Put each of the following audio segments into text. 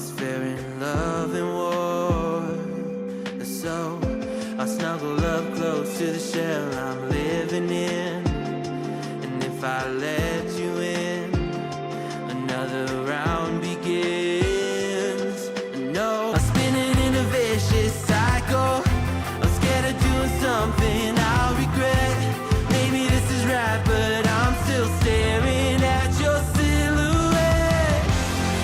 else fair in love and war. So I snuggle up close to the shell I'm living in, and if I let you in, another round begins. No, I'm spinning in a vicious cycle. I'm scared of doing something I'll regret. Maybe this is right, but I'm still staring at your silhouette.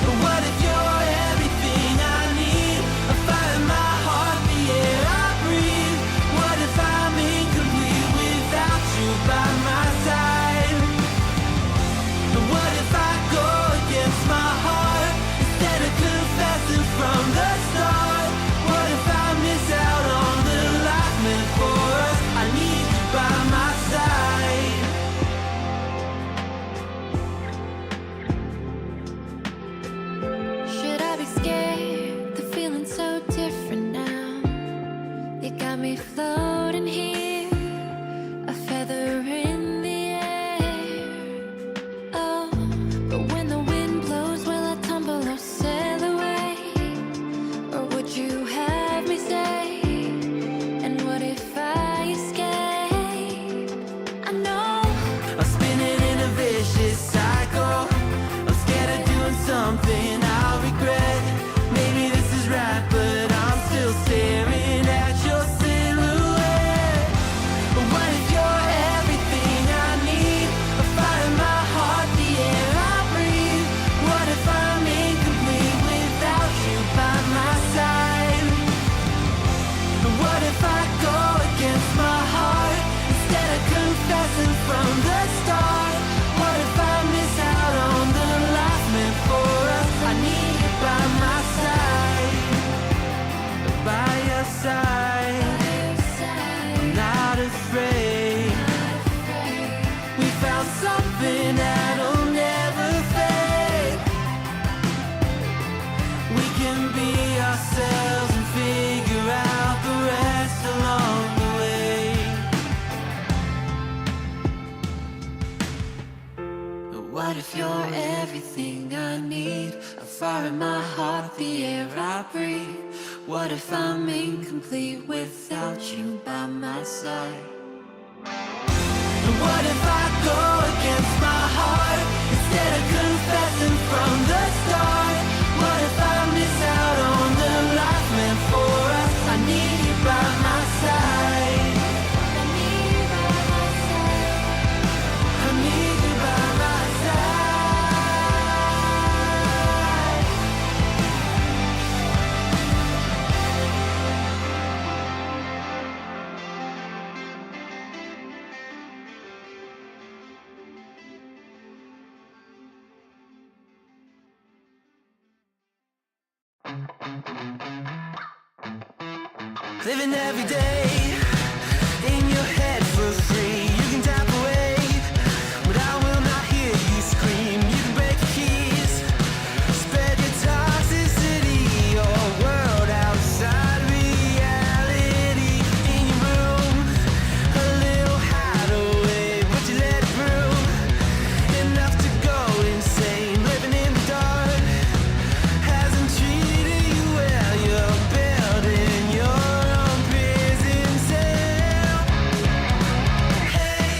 But what if you're everything I need? A fire in my heart, the air I breathe. What if I'm incomplete without you by my side? And what if I go against my heart instead of confessing from the start? What if I miss out on the life meant for us? I need you by my side. Should I be scared? The feeling's so different now. You got me floating here, a feather in the air. Oh, but when the wind blows, will I tumble or sail away? Or would you have me stay? And what if I escape? I know I'm spinning in a vicious cycle. I'm scared of doing something I'll regret. Maybe this is right, but I'm still staring at your silhouette. But what if you're everything I need? A fire in my heart, the air I breathe. What if I'm incomplete without you by my side? And what if I go against my heart instead of confessing from the start? What if I miss out on the life meant for us? I need you by my side, by your side. I'm not afraid. We found something that'll never fade. We can be ourselves and figure out the rest along the way. What if you're everything I need? A fire in my heart, the air I breathe. What if I'm incomplete without you by my side? And what if I go against my heart instead of confessing from the start? What if I miss out on the life meant for us? I need you by my side. I need you by my side. I need you by my side. Living every day in your head for free. You can tap away, but I will not hear you scream. You can break your keys, spread your toxicity, your world outside reality. In your room, a little hideaway, but you let it through. Enough to go insane, living in the dark hasn't treated you well. You're building your own prison cell. Hey,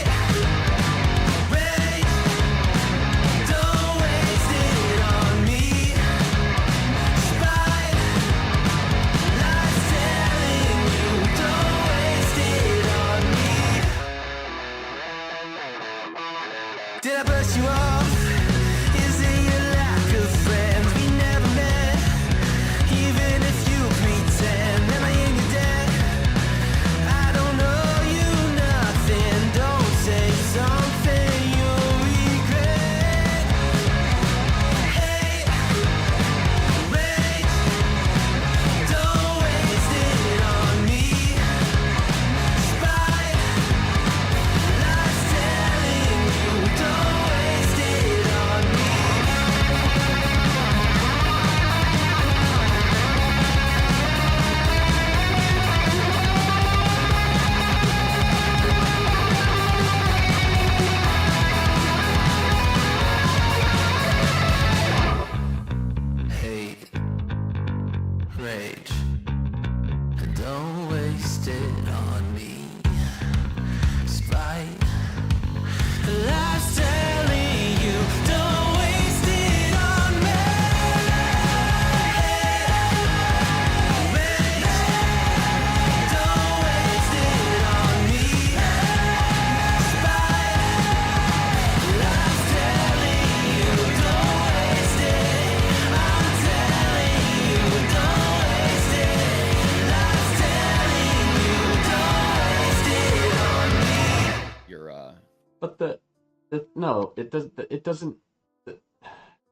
wait, don't waste it on me. Spite, life's telling you, don't waste it on me. Did I brush you off? Is it your lack of friends? We never met, even if you pretend. Am I in your debt? I don't owe you nothing. Don't say something you'll regret. Hey, wait, don't waste it on me. Spite, life's telling you, don't waste it know. It doesn't.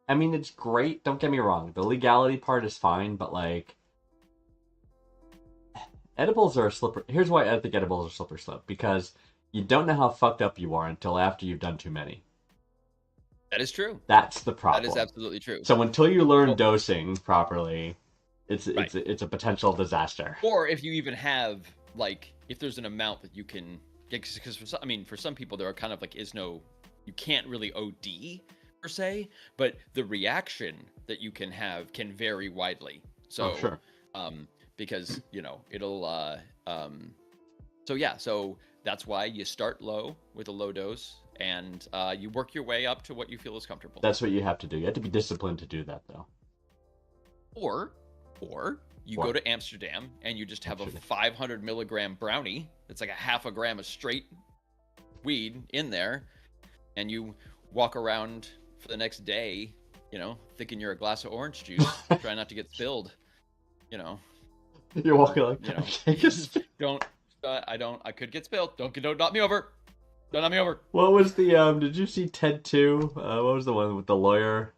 I mean, it's great. Don't get me wrong. The legality part is fine, but like, edibles are a slippery. Here's why I think edibles are slippery slope, because you don't know how fucked up you are until after you've done too many. That is true. That's the problem. That is absolutely true. So until you learn dosing properly, it's a potential disaster. Or if you even have, like, if there's an amount that you can, because for some people there are kind of like you can't really OD per se, but the reaction that you can have can vary widely. So sure. Because it'll so that's why you start low with a low dose, and you work your way up to what you feel is comfortable. That's what you have to do. You have to be disciplined to do that, though. Or you go to Amsterdam and you just have a 500 milligram brownie that's like a half a gram of straight weed in there, and you walk around for the next day, thinking you're a glass of orange juice, try not to get spilled, You're walking like, I could get spilled. Don't knock me over. Don't knock me over. What was the did you see Ted 2? What was the one with the lawyer?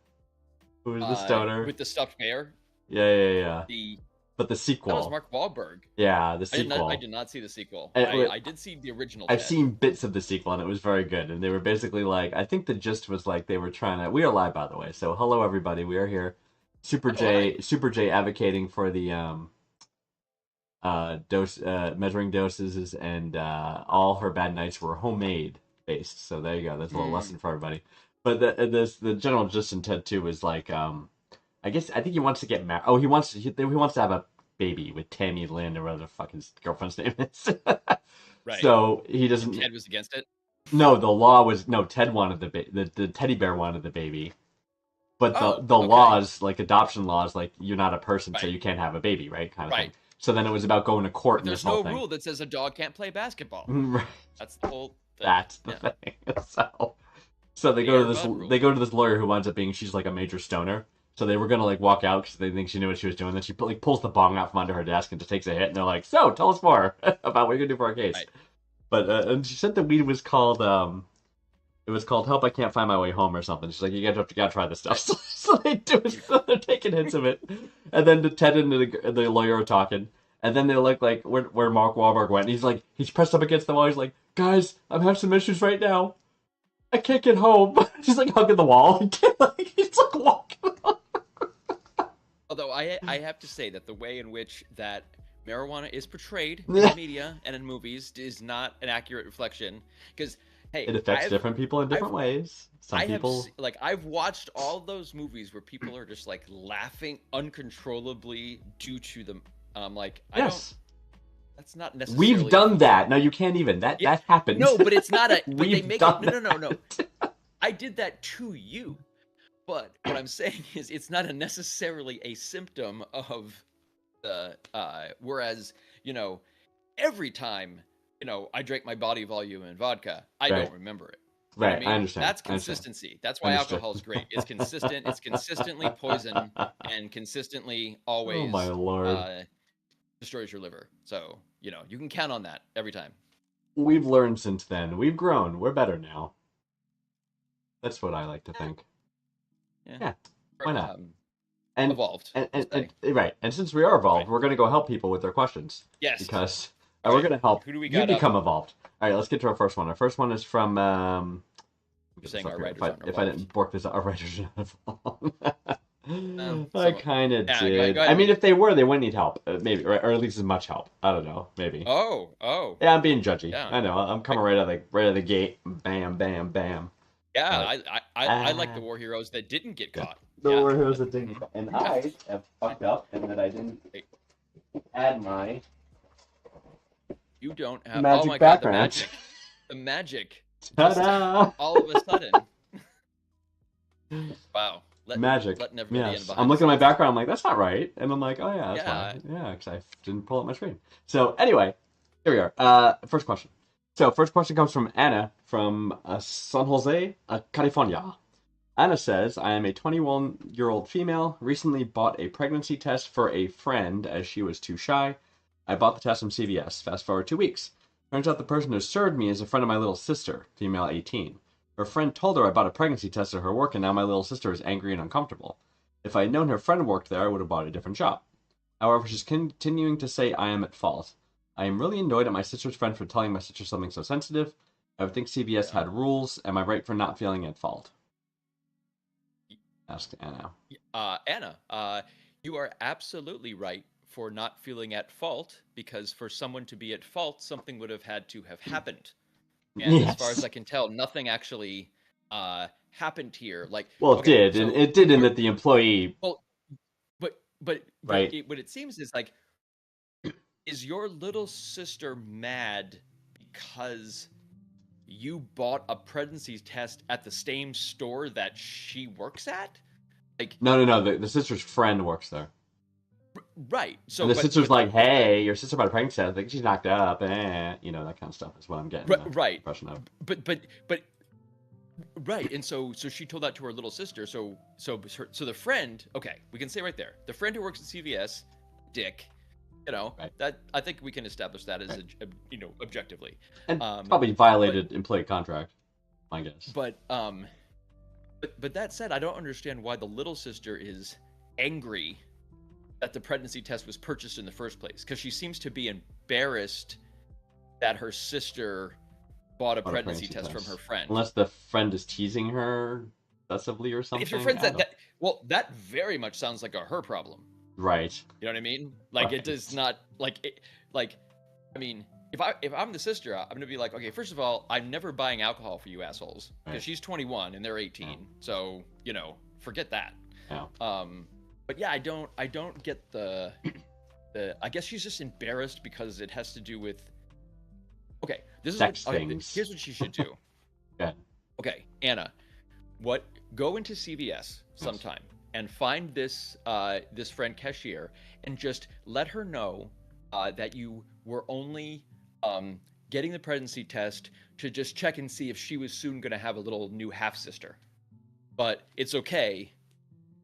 Who was the stoner? With the stuffed bear? Yeah. The But the sequel. That was Mark Wahlberg. Yeah, the sequel. I did not see the sequel. And I did see the original. I've seen bits of the sequel, and it was very good. And they were basically like, I think the gist was like they were trying to. We are live, by the way. So hello, everybody. We are here. Super J advocating for the measuring doses, and all her bad nights were homemade based. So there you go. That's a little lesson for everybody. But the general gist in Ted 2 is like, I think he wants to get married. Oh, he wants to have a baby with Tammy Lynn, or whatever the fuck his girlfriend's name is. Right. So he doesn't. Ted was against it. No, the law was no. Ted wanted the teddy bear wanted the baby, but the laws, like adoption laws, like you're not a person, so you can't have a baby, right? Kind of thing. So then it was about going to court. But there's no rule that says a dog can't play basketball. Right. That's the whole thing. That's the thing. So they go to this lawyer who winds up being, she's like a major stoner. So they were gonna like walk out because they think she knew what she was doing. Then she like pulls the bong out from under her desk and just takes a hit. And they're like, "So, tell us more about what you're gonna do for our case." Right. But and she said the weed was called "Help I Can't Find My Way Home" or something. She's like, "You gotta try this stuff." So they do it. So they're taking hits of it, and then the Ted and the lawyer are talking, and then they look like where Mark Wahlberg went. And he's pressed up against the wall. He's like, "Guys, I'm having some issues right now. I can't get home." He's like hugging the wall. He's like walking. Although I have to say that the way in which that marijuana is portrayed in the media and in movies is not an accurate reflection. Because hey, it affects different people in different ways. I've watched all those movies where people are just like laughing uncontrollably due to them. That's not necessarily. We've done that. No, you can't even. That happened. No, but it's not a. But they make it. No. I did that to you. But what I'm saying is, it's not necessarily a symptom of the. Whereas, every time, I drank my body volume in vodka, I don't remember it. Right, I understand. That's consistency. That's why alcohol is great. It's consistent. It's consistently poison and consistently always. Oh my lord. Destroys your liver. So you can count on that every time. We've learned since then. We've grown. We're better now. That's what I like to think. Yeah. Why not? And evolved. And right. And since we are evolved, we're going to go help people with their questions. Yes. Because we're going to help Who do we got you become evolved. All right, let's get to our first one. Our first one is from... You're saying our writers aren't if I didn't bork this out, our writers are not involved. I kind of did. Go ahead. I mean, if they were, they wouldn't need help. Maybe, or at least as much help. I don't know. Maybe. Oh. Yeah, I'm being judgy. Yeah. I know. I'm coming right out of the gate. Bam, bam, bam. Yeah, I like the war heroes that didn't get caught. The war heroes that didn't get caught. And I have fucked up in that I didn't add my... You don't have... magic background. God, the magic. Ta-da! All of a sudden. Wow. Magic. Letting everybody in behind I'm looking at my background, I'm like, that's not right. And I'm like, oh yeah, that's fine. Yeah, because I didn't pull up my screen. So anyway, here we are. First question. So first question comes from Anna from San Jose, California. Anna says, I am a 21-year-old female, recently bought a pregnancy test for a friend as she was too shy. I bought the test from CVS. Fast forward 2 weeks. Turns out the person who served me is a friend of my little sister, female 18. Her friend told her I bought a pregnancy test at her work, and now my little sister is angry and uncomfortable. If I had known her friend worked there, I would have bought a different shop. However, she's continuing to say I am at fault. I am really annoyed at my sister's friend for telling my sister something so sensitive. I would think CVS had rules. Am I right for not feeling at fault? Asked Anna. Anna, you are absolutely right for not feeling at fault, because for someone to be at fault, something would have had to have happened. And Yes. as far as I can tell, nothing actually happened here. Like, Well, it okay, did, and it did in that the employee. Well, but Right. what it seems is like, is your little sister mad because you bought a pregnancy test at the same store that she works at? Like, No. The sister's friend works there. right. So And the but- sister's but- like, "Hey, your sister bought a pregnancy test. I think she's knocked up." You know, that kind of stuff is what I'm getting. Right. Impression of. But right, and so she told that to her little sister. So the friend, okay, we can say right there, the friend who works at CVS, dick, you know, Right. that I think we can establish that as objectively. And probably violated employee contract, I guess. But that said, I don't understand why the little sister is angry that the pregnancy test was purchased in the first place, because she seems to be embarrassed that her sister bought a pregnancy test from her friend. Unless the friend is teasing her excessively or something. If your friend's that very much sounds like a her problem. Right. You know what I mean? Like, Right. it does not I mean, if I'm the sister, I'm gonna be like, okay, first of all, I'm never buying alcohol for you assholes, because Right. she's 21 and they're 18, so you know, forget that. Yeah. But yeah, I don't get the I guess she's just embarrassed because it has to do with. Okay, this is Sex okay, things. here's what she should do. Yeah. Okay, Anna, go into CVS sometime and find this this friend cashier and just let her know that you were only getting the pregnancy test to just check and see if she was soon going to have a little new half sister. But it's okay.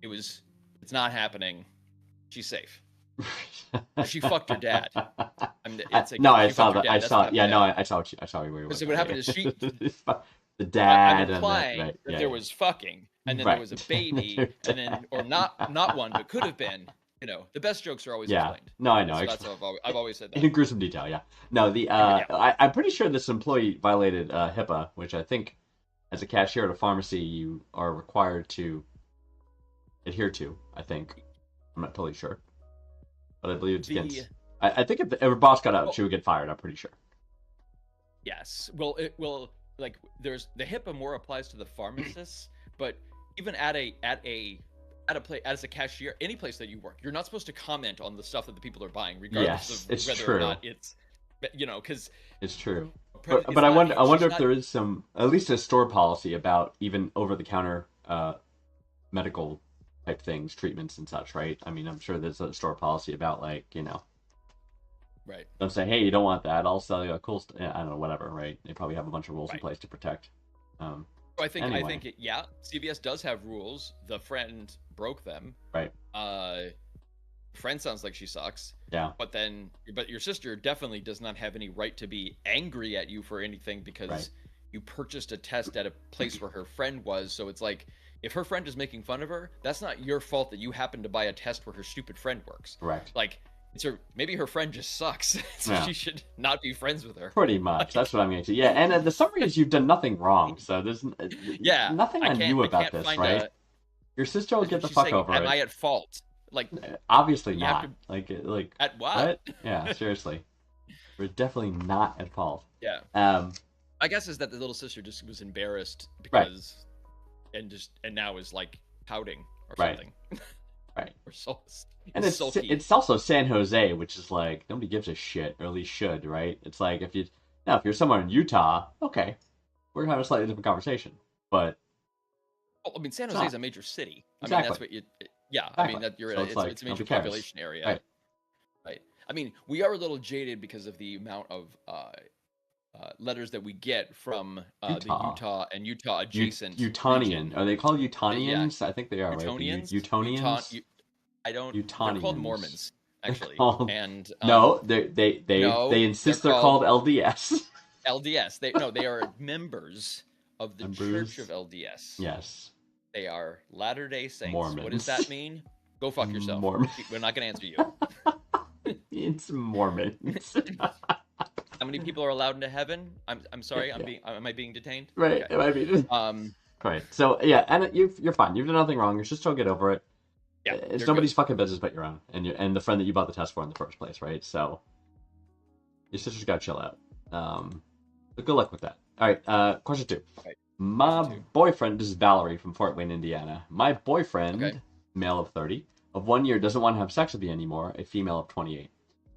It's not happening. She's safe. She fucked her dad. It's like, no, I she saw fucked her that. dad, I that's saw. not Yeah, bad. no, I saw where you were. So what happened is she. the dad I'm implying and that there was fucking, and then Right. there was a baby, and then or not one, but could have been. You know, the best jokes are always yeah. explained. No, I know. So that's how I've always said that. In gruesome detail, yeah. No, I'm pretty sure this employee violated HIPAA, which I think, as a cashier at a pharmacy, you are required to adhere to. I think. I'm not totally sure, but I believe it's against. I think if her boss got out, she would get fired. I'm pretty sure. Yes. Well, like there's the HIPAA more applies to the pharmacists, but even at a place as a cashier, any place that you work, you're not supposed to comment on the stuff that the people are buying, regardless Yes, of it's whether true. or not it's, you know, because It's true. it's But I not- wonder. I she's wonder if not- there is some, at least a store policy about even over-the-counter medical type things, treatments and such, right? I mean, I'm sure there's a store policy about, like, you know, Right. don't say, hey, you don't want that, I'll sell you a cool I don't know, whatever, right? They probably have a bunch of rules in Right. place to protect. So I think Anyway. CVS does have rules. The friend broke them. Right. Friend sounds like she sucks. Yeah. But your sister definitely does not have any right to be angry at you for anything, because Right. you purchased a test at a place where her friend was. So it's like, if her friend is making fun of her, that's not your fault that you happen to buy a test where her stupid friend works. Correct. Like, maybe her friend just sucks, so Yeah. she should not be friends with her. Pretty much. That's what I'm getting to. Yeah, and the summary is you've done nothing wrong, so there's Yeah, nothing I on can't- you I about can't this, find right? Your sister will That's get what the she's fuck saying. over Am it. I at fault? Like, Obviously You have not. Like at what? what? Yeah, seriously. We're definitely not at fault. Yeah. I guess is that the little sister just was embarrassed Right. because, and now is like pouting or Right. something. Right. Or so. And it's also San Jose, which is like nobody gives a shit, or at least should, right? It's like if you're somewhere in Utah, okay, we're having a slightly different conversation. But I mean, San it's Jose is not. a major city. I Exactly. mean, that's what you. Yeah, I mean Exactly. that you're. So it's like, it's a nobody major cares. population area. Right. Right. I mean, we are a little jaded because of the amount of letters that we get from the Utah. Utah and Utah adjacent Utonian. region. Are they called Utonians? I think they are, Utonians? right? Utonians? I don't. Utonians. They're called Mormons, actually. called- And No, they no, insist they're they're called LDS. LDS. They are members of the Members? Church of LDS. Yes. They are Latter-day Saints. What Mormons. does that mean? Go fuck yourself. Mormon. We're not going to answer you. It's Mormons. How many people are allowed into heaven? I'm sorry. Am I being detained? Right. Okay. It might be. Right. So yeah, and you're fine. You've done nothing wrong. You're just trying to get over it. Yeah. It's you're nobody's good. fucking business but your own, and the friend that you bought the test for in the first place, right? So your sister's got to chill out. But good luck with that. All right. Question 2. Right. My Question 2. boyfriend, this is Valerie from Fort Wayne, Indiana. My boyfriend, Okay. male of 30, of 1 year, doesn't want to have sex with me anymore. A female of 28.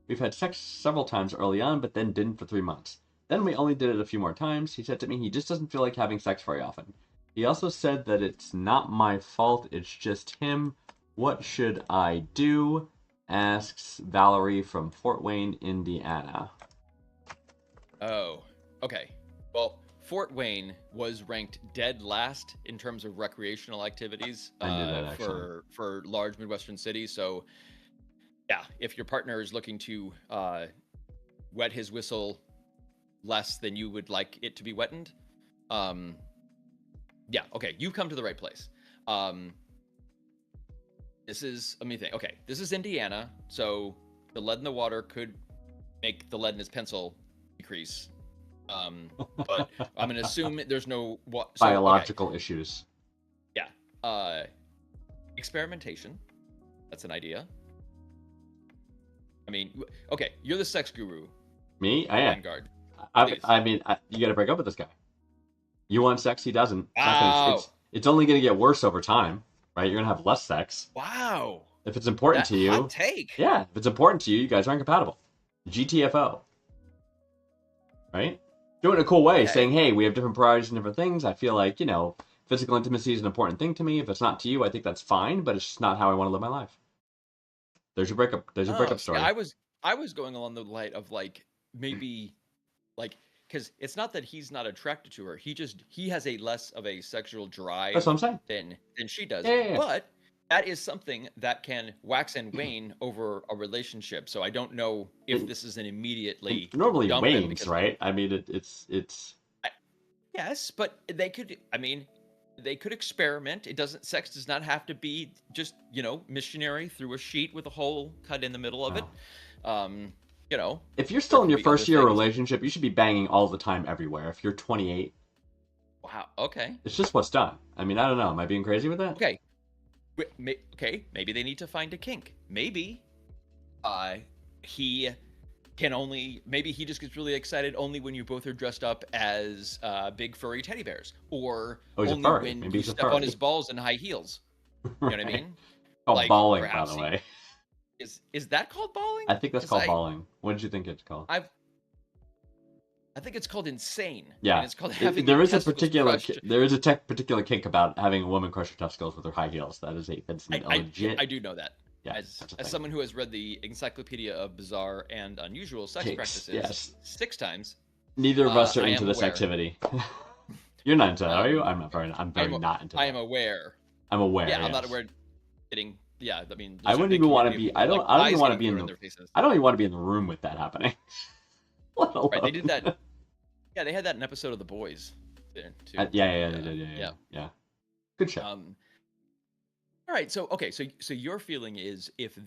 We've had sex several times early on, but then didn't for 3 months. Then we only did it a few more times. He said to me he just doesn't feel like having sex very often. He also said that it's not my fault, it's just him. What should I do? Asks Valerie from Fort Wayne, Indiana. Oh, okay. Well, Fort Wayne was ranked dead last in terms of recreational activities I knew that, actually. for large Midwestern cities. So, yeah, if your partner is looking to wet his whistle less than you would like it to be wetted, yeah, okay, you've come to the right place. This is, let me think. Okay, this is Indiana, so the lead in the water could make the lead in his pencil decrease. But I'm gonna assume there's no Biological issues. Yeah. Experimentation. That's an idea. I mean, okay, you're the sex guru, Me? I am. Vanguard. I mean, you got to break up with this guy. You want sex, he doesn't. It's not gonna- Wow. it's only going to get worse over time, right? You're going to have less sex. Wow. If it's important That to you, hot take. yeah, if it's important to you, you guys aren't compatible. GTFO. Right? Do it in a cool way, Okay. saying, hey, we have different priorities and different things. I feel like, physical intimacy is an important thing to me. If it's not to you, I think that's fine, but it's just not how I want to live my life. There's your breakup. There's your breakup See, story. I was going along the light of like maybe like because it's not that he's not attracted to her. He has a less of a sexual drive That's what I'm saying. than she does. Yeah. But that is something that can wax and wane over a relationship. So I don't know if this is an immediately It normally dump him wanes, because- right? I mean, it's. Yes, but they could. I mean, they could experiment. Sex does not have to be just missionary through a sheet with a hole cut in the middle of it. If you're still in there your could be first year other of things. relationship, you should be banging all the time everywhere. If you're 28, Wow. Okay. it's just what's done. I mean, I don't know. Am I being crazy with that? Okay. Okay. Maybe they need to find a kink. Maybe, he can only. Maybe he just gets really excited only when you both are dressed up as big furry teddy bears, or Oh, he's a only furry. when Maybe you he's a step on furry. his balls in high heels. You know what I mean? Oh, Like, balling, by perhaps the he- way. Is that called balling? I think that's 'Cause called balling. What did you think it's called? I think it's called insane. Yeah. And it's called having There your is a testicles particular crushed. particular kink about having a woman crush her testicles with her high heels. That's a legit. I do know that. Yeah, As that's a thing. someone who has read the Encyclopedia of Bizarre and Unusual Sex Kinks, Practices yes. 6 times, Neither of us are I into am this aware. activity. You're not into that, are you? I'm very not into that. I am aware. I'm aware. Yeah, I'm not yes. aware. Getting I mean, I there's wouldn't a even wanna community be- of I don't- like I don't even guys wanna getting be in put the- their faces. I don't even want to be in the room with that happening. Let alone. Right, they did that. Yeah, they had that in an episode of The Boys. There, too. Yeah, they did. Yeah. Good show. All right, so your feeling is if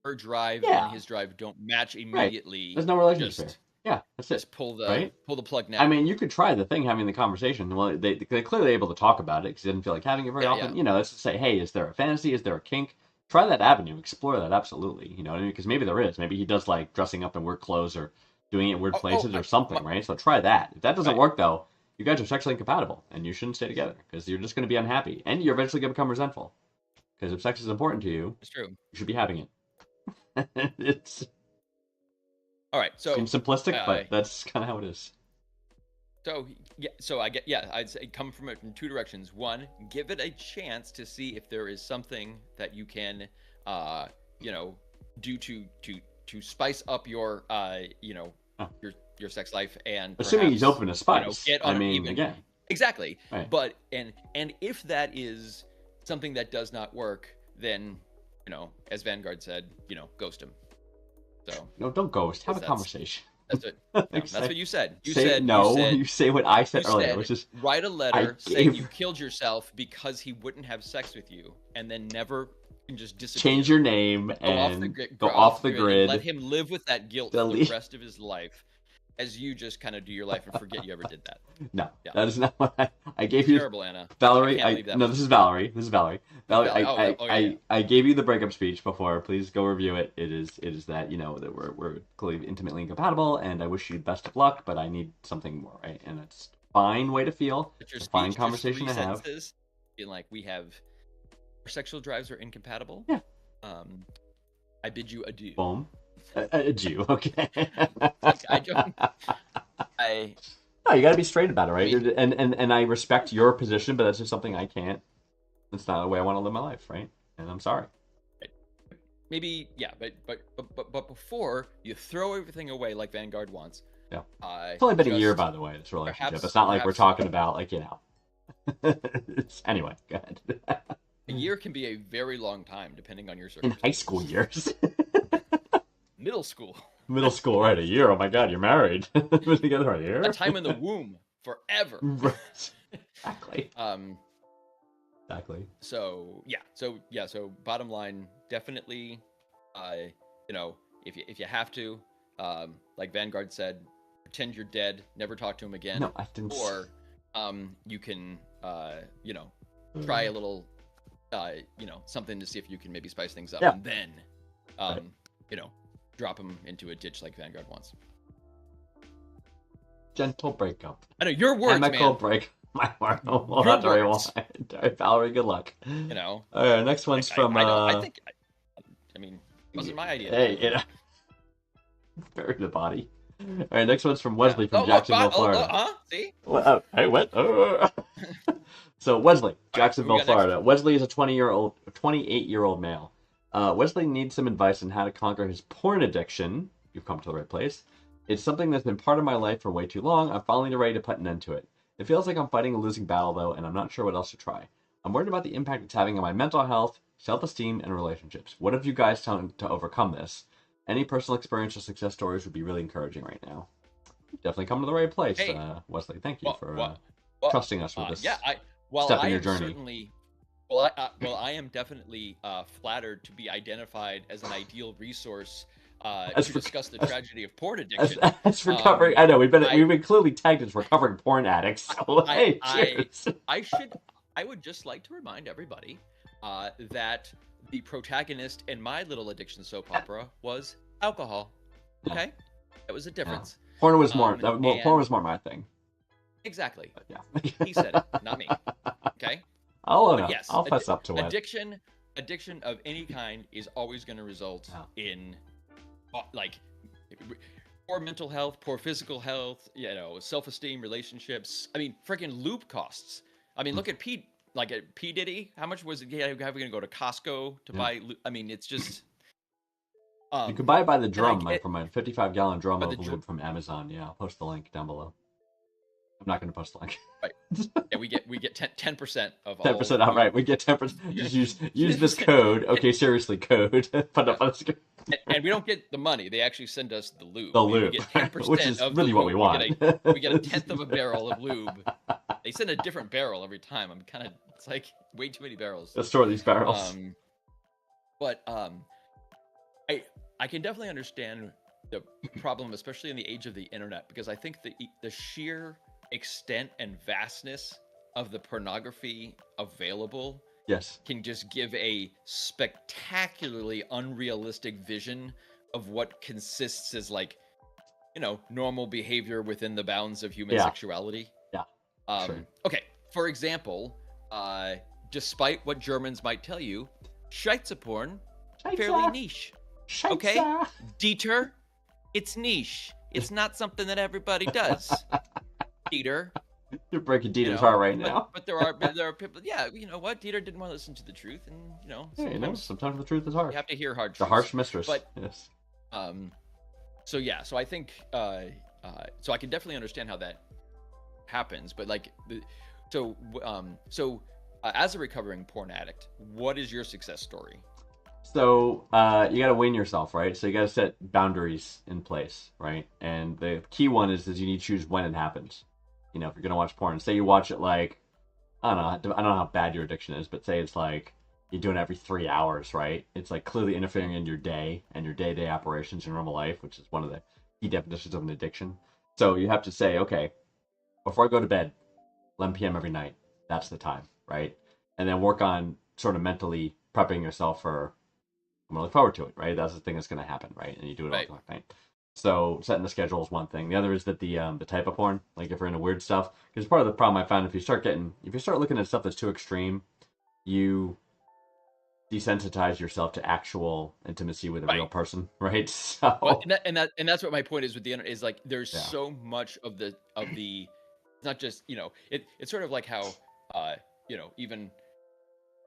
her drive Yeah. and his drive don't match immediately, There's no relationship just- here. Yeah, that's it. just pull the right? plug now. I mean, you could try the thing, having the conversation. Well, they're clearly able to talk about it because they didn't feel like having it very Yeah, often. Let's just say, hey, is there a fantasy? Is there a kink? Try that avenue. Explore that, absolutely. You know what I mean? Because maybe there is. Maybe he does like dressing up in weird clothes or doing it in weird places or something, right? So try that. If that doesn't Right. work, though, you guys are sexually incompatible, and you shouldn't stay together because you're just going to be unhappy, and you're eventually going to become resentful. Because if sex is important to you, It's true. you should be having it. It's All right, so seems simplistic, but that's kind of how it is. I'd say come from it in 2 directions. One, give it a chance to see if there is something that you can, do to spice up your, your sex life, and Assuming he's perhaps, open to spice. get on I an mean, even- again, Exactly. Right. But and if that is something that does not work, then as Vanguard said, ghost him. So no, don't ghost. Have a That's- conversation. That's it. No, that's what you said. You say what I said earlier, said, which is write a letter saying gave- you killed yourself because he wouldn't have sex with you, and then never can just disappear. change your name and go off the grid. And let him live with that guilt for Delete. the rest of his life, as you just kind of do your life and forget you ever did that. No, Yeah. that is not what I gave you. Terrible, Anna. Valerie, I can't believe that no, was- this is Valerie. This is Valerie. Valerie, Valerie. Yeah. I gave you the breakup speech before. Please go review it. It is that that we're clearly intimately incompatible, and I wish you best of luck, but I need something more, right? And it's a fine way to feel. But your It's a fine speech, just conversation to 3 have. sentences, being like, we have our sexual drives are incompatible. Yeah. I bid you adieu. Boom. A Jew. Okay. I don't. No, you got to be straight about it, right? I mean- And I respect your position, but that's just something I can't. It's not the way I want to live my life, right? And I'm sorry. Maybe, yeah, but before you throw everything away like Vanguard wants. Yeah. It's only been a year, just- by the way, this relationship. perhaps- It's not like we're perhaps- talking about, like, Anyway, go ahead. A year can be a very long time depending on your In circumstances. high school years. Middle school. Middle school, right? A year. Oh my god, you're married. Been together a year? A time in the womb forever. Right. Exactly. Exactly. So bottom line, definitely, if you have to, like Vanguard said, pretend you're dead, never talk to him again. No, I didn't. Or you can try a little something to see if you can maybe spice things up, Yeah. and then drop him into a ditch like Vanguard wants. Gentle breakup. I know your words, Amicable man. break. My word. Well, Your that's very words. well. Valerie, good luck. All Alright, next one's from I think it wasn't my idea. Hey, bury the body. Alright, next one's from Wesley from Jacksonville, Florida. See? Well, hey, what? So Wesley, Jacksonville, Who we got next? Florida. Wesley is a 28-year-old male. Wesley needs some advice on how to conquer his porn addiction. You've come to the right place. It's something that's been part of my life for way too long. I'm finally ready to put an end to it. It feels like I'm fighting a losing battle, though, and I'm not sure what else to try. I'm worried about the impact it's having on my mental health, self-esteem, and relationships. What have you guys done to overcome this? Any personal experience or success stories would be really encouraging right now. Definitely come to the right place, Hey. Wesley. Thank you for Well, trusting us with this. Yeah, step I in your am journey. certainly. I am definitely flattered to be identified as an ideal resource to discuss the tragedy of porn addiction. As recovering, I know we've been I- clearly tagged as recovering porn addicts. So hey, cheers. I would just like to remind everybody that the protagonist in my little addiction soap opera was alcohol. Yeah. Okay, that was a difference. Porn was more. and- Porn was more my thing. Exactly. But yeah. He said it, not me. Okay. I'll own But up. yes, I'll fess up to it. Addiction of any kind is always going to result in like poor mental health, poor physical health, self-esteem, relationships. I mean, freaking lube costs. I mean, look at P Diddy. How much was it? Yeah, how are we going to go to Costco to buy lube? I mean, it's just. You can buy it by the drum, I- like from a 55-gallon drum By of the drum. lube from Amazon. Yeah, I'll post the link down below. I'm not going to post the link. Yeah, we get 10% of all. 10% out, right? We get 10%. Just use this code. Okay, seriously, code. Put up on the screen. And we don't get the money. They actually send us the lube. The We lube, get 10% which is of the really what we lube. want. We get a tenth of a barrel of lube. They send a different barrel every time. It's like way too many barrels. Let's store these barrels. I can definitely understand the problem, especially in the age of the internet, because I think the sheer extent and vastness of the pornography available Yes. can just give a spectacularly unrealistic vision of what consists as normal behavior within the bounds of human Yeah. sexuality. Yeah. Sure. Okay, for example, despite what Germans might tell you, Schweizer porn fairly niche. Okay, Dieter, it's niche. It's not something that everybody does. Dieter. You're breaking Dieter's heart right now. But there are people. Yeah, you know what? Dieter didn't want to listen to the truth, and Hey, sometimes the truth is harsh. you have to hear hard The truths. harsh mistress. But- yes. So I think so I can definitely understand how that happens, but as a recovering porn addict, what is your success story? So you got to wean yourself, right? So you got to set boundaries in place, right? And the key one is you need to choose when it happens. You know, if you're gonna watch porn, say you watch it like I don't know how bad your addiction is, but say it's like you're doing it every 3 hours, right? It's like clearly interfering in your day and your day-to-day operations, your normal life, which is one of the key definitions of an addiction. So you have to say, okay, before I go to bed, 11 p.m. every night, that's the time, right? And then work on sort of mentally prepping yourself for I'm gonna look forward to it, right? That's the thing that's gonna happen, right? And you do it Right. all the time. So setting the schedule is one thing. The other is that the type of porn, like if you're into weird stuff, because part of the problem I found if you start looking at stuff that's too extreme, you desensitize yourself to actual intimacy with a Right. real person, right? So But and that's what my point is with the internet is like there's Yeah. so much of the it's not just it's sort of like how even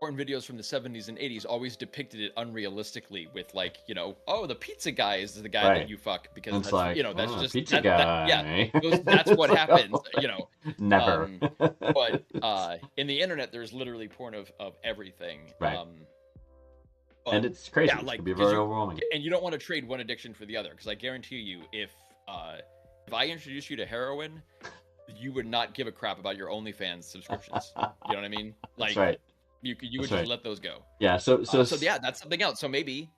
porn videos from the 70s and 80s always depicted it unrealistically with like oh, the pizza guy is the guy Right. that you fuck because it's that's like that's oh, just pizza that- guy. that's what happens Never. but in the internet there's literally porn of everything Right. but and it's crazy. yeah, It like can be 'cause very you- overwhelming. and you don't want to trade one addiction for the other because I guarantee you if I introduced you to heroin you would not give a crap about your OnlyFans subscriptions. You know what I mean? Like That's right. you would That's just right. let those go. Yeah. So Yeah, that's something else. So maybe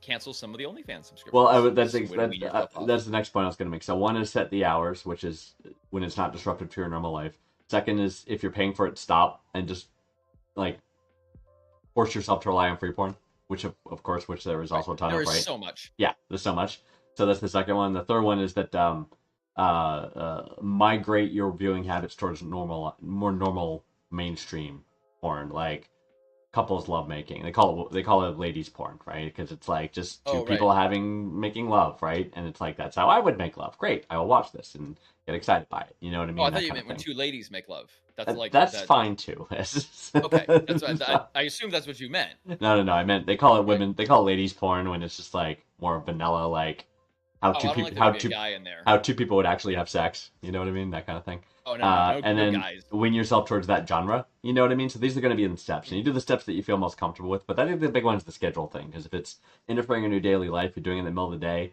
cancel some of the OnlyFans subscriptions. Well, That's a way to wean yourself off. that's the next point I was going to make. So one is set the hours, which is when it's not disruptive to your normal life. Second is if you're paying for it, stop and just like force yourself to rely on free porn, which of course, which there is also a ton There of, is right? so much. Yeah, there's so much. So that's the second one. The third one is that migrate your viewing habits towards more normal mainstream porn, like couples love making. They call it ladies porn, right? Because it's like just two Oh, right. people making love, right? And it's like that's how I would make love. Great, I will watch this and get excited by it. You know what I mean? Oh, I That thought you kind meant of when thing. two ladies make love. That's like That's that. fine too. Okay, that's what I assume that's what you meant. No. I meant they call it women. They call it ladies porn when it's just like more vanilla, like how Oh, I two don't people like there to be a guy in there. how two people would actually have sex. You know what I mean? That kind of thing. Oh no, And no then guys. wean yourself towards that genre. You know what I mean? So these are going to be in the steps, and you do the steps that you feel most comfortable with. But I think the big one is the schedule thing, because if it's interfering in your daily life, you're doing it in the middle of the day,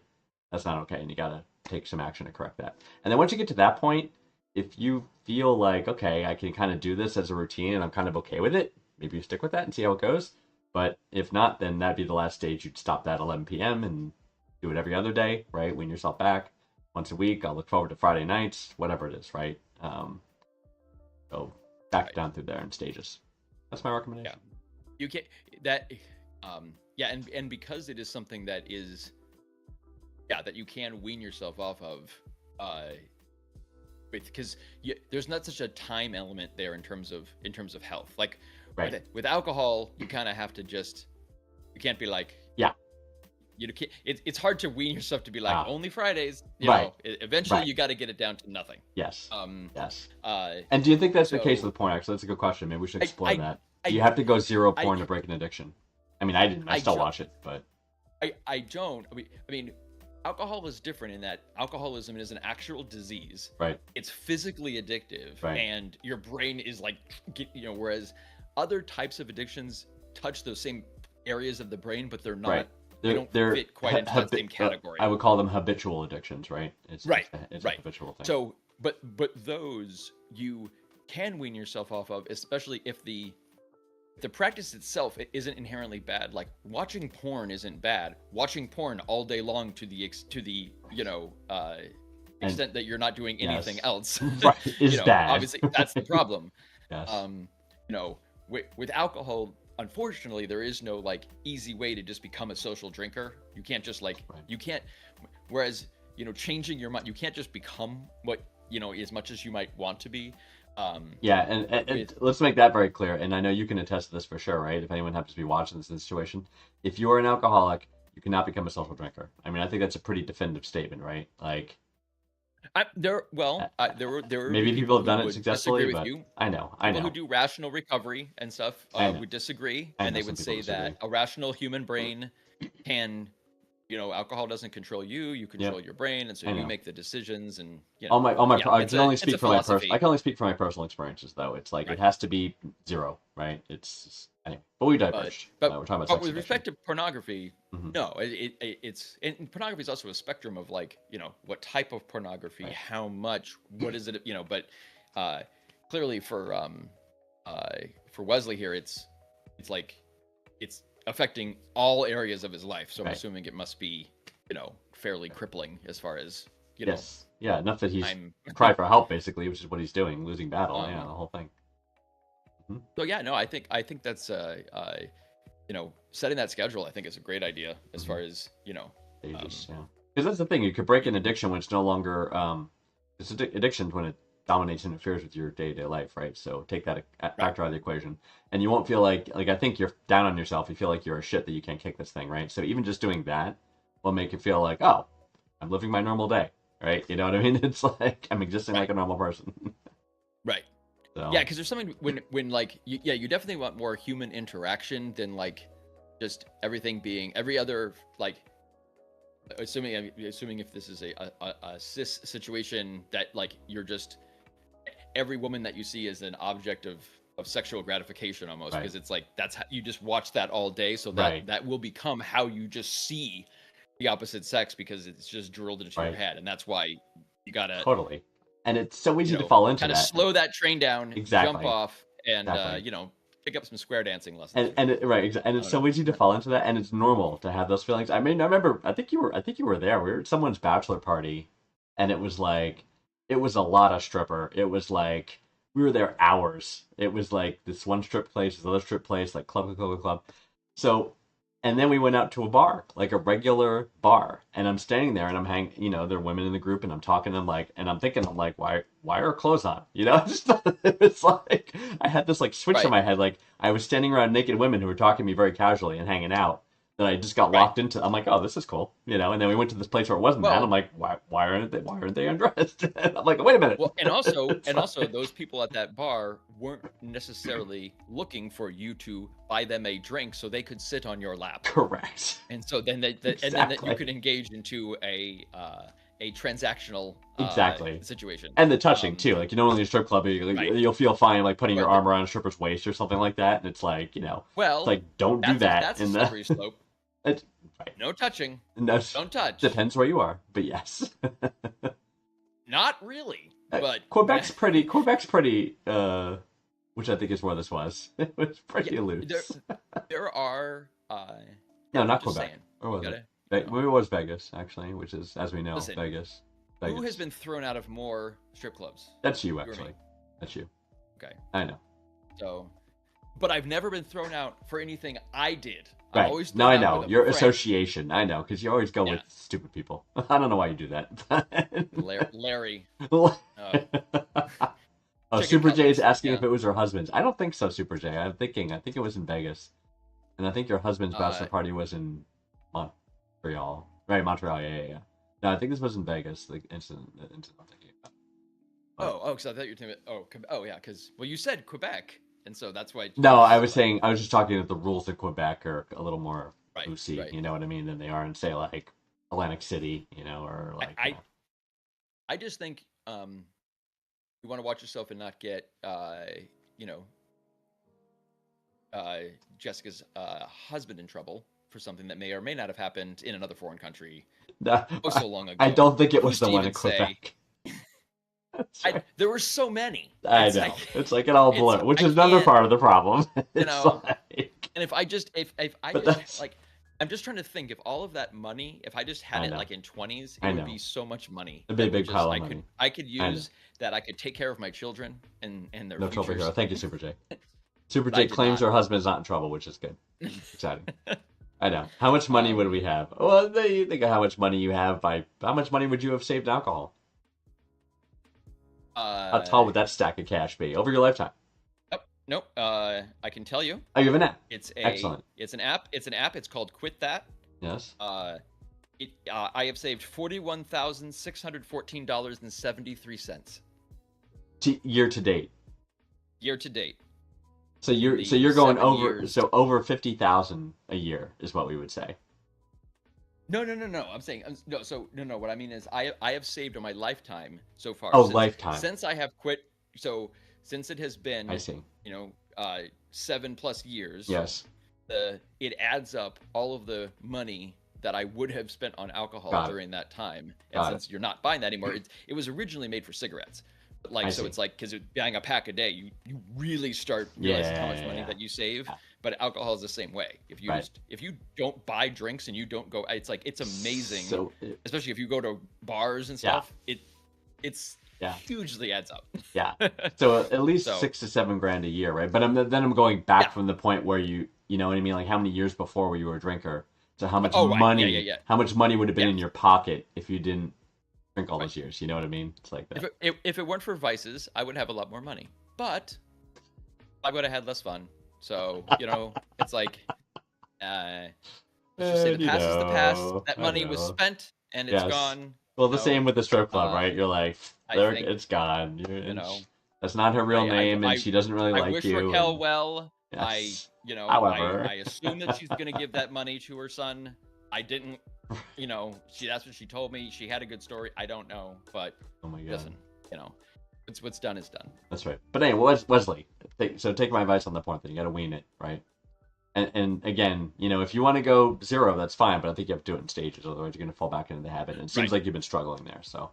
that's not okay, and you got to take some action to correct that. And then once you get to that point, if you feel like, okay, I can kind of do this as a routine and I'm kind of okay with it, maybe you stick with that and see how it goes. But if not, then that'd be the last stage. You'd stop that at 11 p.m. and do it every other day, right? Wean yourself back once a week. I'll look forward to Friday nights, whatever it is, right? So back down through there in stages. That's my recommendation. You can't that and because it is something that is that you can wean yourself off of because there's not such a time element there in terms of health. Like Right. with alcohol, you kind of have to you can't be like can't, it's hard to wean yourself to be like only Fridays. You Right. know, eventually Right. you got to get it down to nothing. Yes. Yes. And do you think that's the case so- with porn? Actually, that's a good question. Maybe we should explore that. I- Do you have to go zero porn I- to break an addiction? I mean, I didn't. I still don't. watch it, but I don't. I mean, alcohol is different in that alcoholism is an actual disease. right. It's physically addictive, Right. and your brain is like, whereas other types of addictions touch those same areas of the brain, but they're not. Right. They don't fit quite into that same category. I would call them habitual addictions, right? It's Right, It's right. a habitual thing. So, but those you can wean yourself off of, especially if the practice itself isn't inherently bad. Like watching porn isn't bad. Watching porn all day long to the extent that you're not doing anything Yes. else Right, is bad. Obviously, that's the problem. Yes. With alcohol, unfortunately, there is no like easy way to just become a social drinker. You can't just Right. you can't. Whereas changing your mind, you can't just become what as much as you might want to be. Yeah, and let's make that very clear. And I know you can attest to this for sure, right? If anyone happens to be watching this in this situation, if you are an alcoholic, you cannot become a social drinker. I mean, I think that's a pretty definitive statement, right? Like, There were maybe people have done who it would successfully, disagree but with you. I know. People who do rational recovery and stuff I know. would disagree, I and know they some would people say that disagree. a rational human brain can, alcohol doesn't control you. You control your brain, and so I you know. make the decisions. And I can only speak a from my philosophy. I can only speak from my personal experiences, though. It's like Right. it has to be zero, right? It's anyway. But we diverged. But, We're talking about but sex with addiction. respect to pornography, Mhm. no, it's and pornography is also a spectrum of like what type of pornography, Right. how much, what is it, but clearly for Wesley here, it's like it's affecting all areas of his life. So I'm Right. assuming it must be fairly crippling as far as Yes. Yeah. Enough that he's I'm cry for help, basically, which is what he's doing, losing battle. Yeah, Uh-huh. the whole thing. So yeah, no, I think that's setting that schedule. I think is a great idea as far as Stages, yeah. Because that's the thing. You could break an addiction when it's no longer it's addiction when it dominates and interferes with your day-to-day life, right? So take that factor out of the equation, and you won't feel like I think you're down on yourself. You feel like you're a shit that you can't kick this thing, right? So even just doing that will make you feel like, oh, I'm living my normal day, right? You know what I mean? It's like I'm existing like a normal person. Right. So, Yeah, because there's something when like you definitely want more human interaction than like just everything being every other like assuming if this is a cis situation that like you're just every woman that you see is an object of sexual gratification almost, Right. because it's like that's how you just watch that all day, so that Right. that will become how you just see the opposite sex because it's just drilled into your Right. head, and that's why you gotta totally. And it's so easy to fall into kind of that. slow that train down, Exactly. jump off, and Exactly. pick up some square dancing lessons. And it's so easy to fall into that, and it's normal to have those feelings. I mean, I remember, I think you were there. We were at someone's bachelor party, and it was a lot of stripper. It was like we were there hours. It was like this one strip place, this other strip place, like club. So, and then we went out to a bar, like a regular bar, and I'm standing there and I'm hanging, there are women in the group, and I'm talking to them and I'm thinking, why are her clothes on? I just it was like I had this like switch in my head, like I was standing around naked women who were talking to me very casually and hanging out. That I just got locked into. I'm like, oh, this is cool, and then we went to this place where it wasn't that. I'm like, why aren't they undressed? And I'm like, wait a minute. Well, and also those people at that bar weren't necessarily looking for you to buy them a drink so they could sit on your lap. Correct. And so then then you could engage into a transactional situation. And the touching too, like in a strip club, you'll feel fine like putting your arm around a stripper's waist or something like that, and it's like well, it's like don't do that. That's a slippery slope. Right. No touching. No, don't touch. Depends where you are, but yes. Not really, but Quebec's pretty. Which I think is where this was. It was pretty loose. There are. No, not Quebec. Saying, or was it? Maybe it was Vegas, actually, which is, as we know, Vegas. Who has been thrown out of more strip clubs? That's you, actually. That's you. Okay. I know. So, but I've never been thrown out for anything I did. Right. Always no, I know. Your association. I know, because you always go with stupid people. I don't know why you do that. Larry. Super J is asking if it was her husband's. I don't think so, Super J. I think it was in Vegas. And I think your husband's bachelor party was in Montreal. Right, Montreal, yeah. No, I think this was in Vegas, the incident I'm thinking about. Because I thought you were thinking yeah, because, you said Quebec. And so that's why. No, I was just talking that the rules in Quebec are a little more loosey, right. You know what I mean, than they are in, say, like Atlantic City, or like. I just think you want to watch yourself and not get, Jessica's husband in trouble for something that may or may not have happened in another foreign country so long ago. I don't think it was the one in Quebec. There were so many. I know. It's like it all blurred, which is another part of the problem. And if I just I'm just trying to think, if all of that money, if I just had it like in 20s, it would be so much money. It'd be a big pile of money. I could use that. I could take care of my children and their no trouble futures. Hero. Thank you, Super J. Super J claims her husband's not in trouble, which is good. Exciting. I know. How much money would we have? Well, you think of how much money you have by how much money would you have saved in alcohol? How tall would that stack of cash be over your lifetime? Nope. I can tell you. Oh, you have an app. Excellent. It's an app. It's called Quit That. Yes. I have saved $41,614.73. Year to date. Year to date. So you're going over 50,000 a year is what we would say. No. I'm saying no. So no. What I mean is, I have saved in my lifetime so far. Oh, lifetime. Since I have quit. So since it has been, I see. 7+ years. Yes. It adds up all of the money that I would have spent on alcohol Got it. during that time. And Got since you're not buying that anymore, it was originally made for cigarettes. But I so see. it's like, because buying a pack a day, you really start realizing how much money Yeah. that you save. Yeah. But alcohol is the same way. If you Right. if you don't buy drinks and you don't go, it's like, it's amazing. So Especially if you go to bars and Yeah. stuff, it's Yeah. hugely adds up. yeah. So at least So- 6 to 7 grand a year, right? But I'm going back Yeah. from the point where you know what I mean, like how many years before were you a drinker? So how much Oh, right. money? Yeah. How much money would have been Yeah. in your pocket if you didn't drink all Right. those years? You know what I mean? It's like that. If it weren't for vices, I would have a lot more money. But I would have had less fun. So, it's like, let's just say the past is the past. That I money was know. spent and it's Yes. gone. Well, the No. same with the strip club, Uh, right? You're like, I there, think, it's gone. That's not her real I- name, I- and she doesn't really I like wish you. Raquel and- well. Yes. I However. assume that she's going to give that money to her son. I didn't, that's what she told me. She had a good story. I don't know, but Oh my god. listen, what's done is done. That's right. But anyway, Wesley, take my advice on the porn thing. You got to wean it, right? And again, if you want to go 0, that's fine. But I think you have to do it in stages, otherwise you're going to fall back into the habit. And it seems Right. like you've been struggling there. So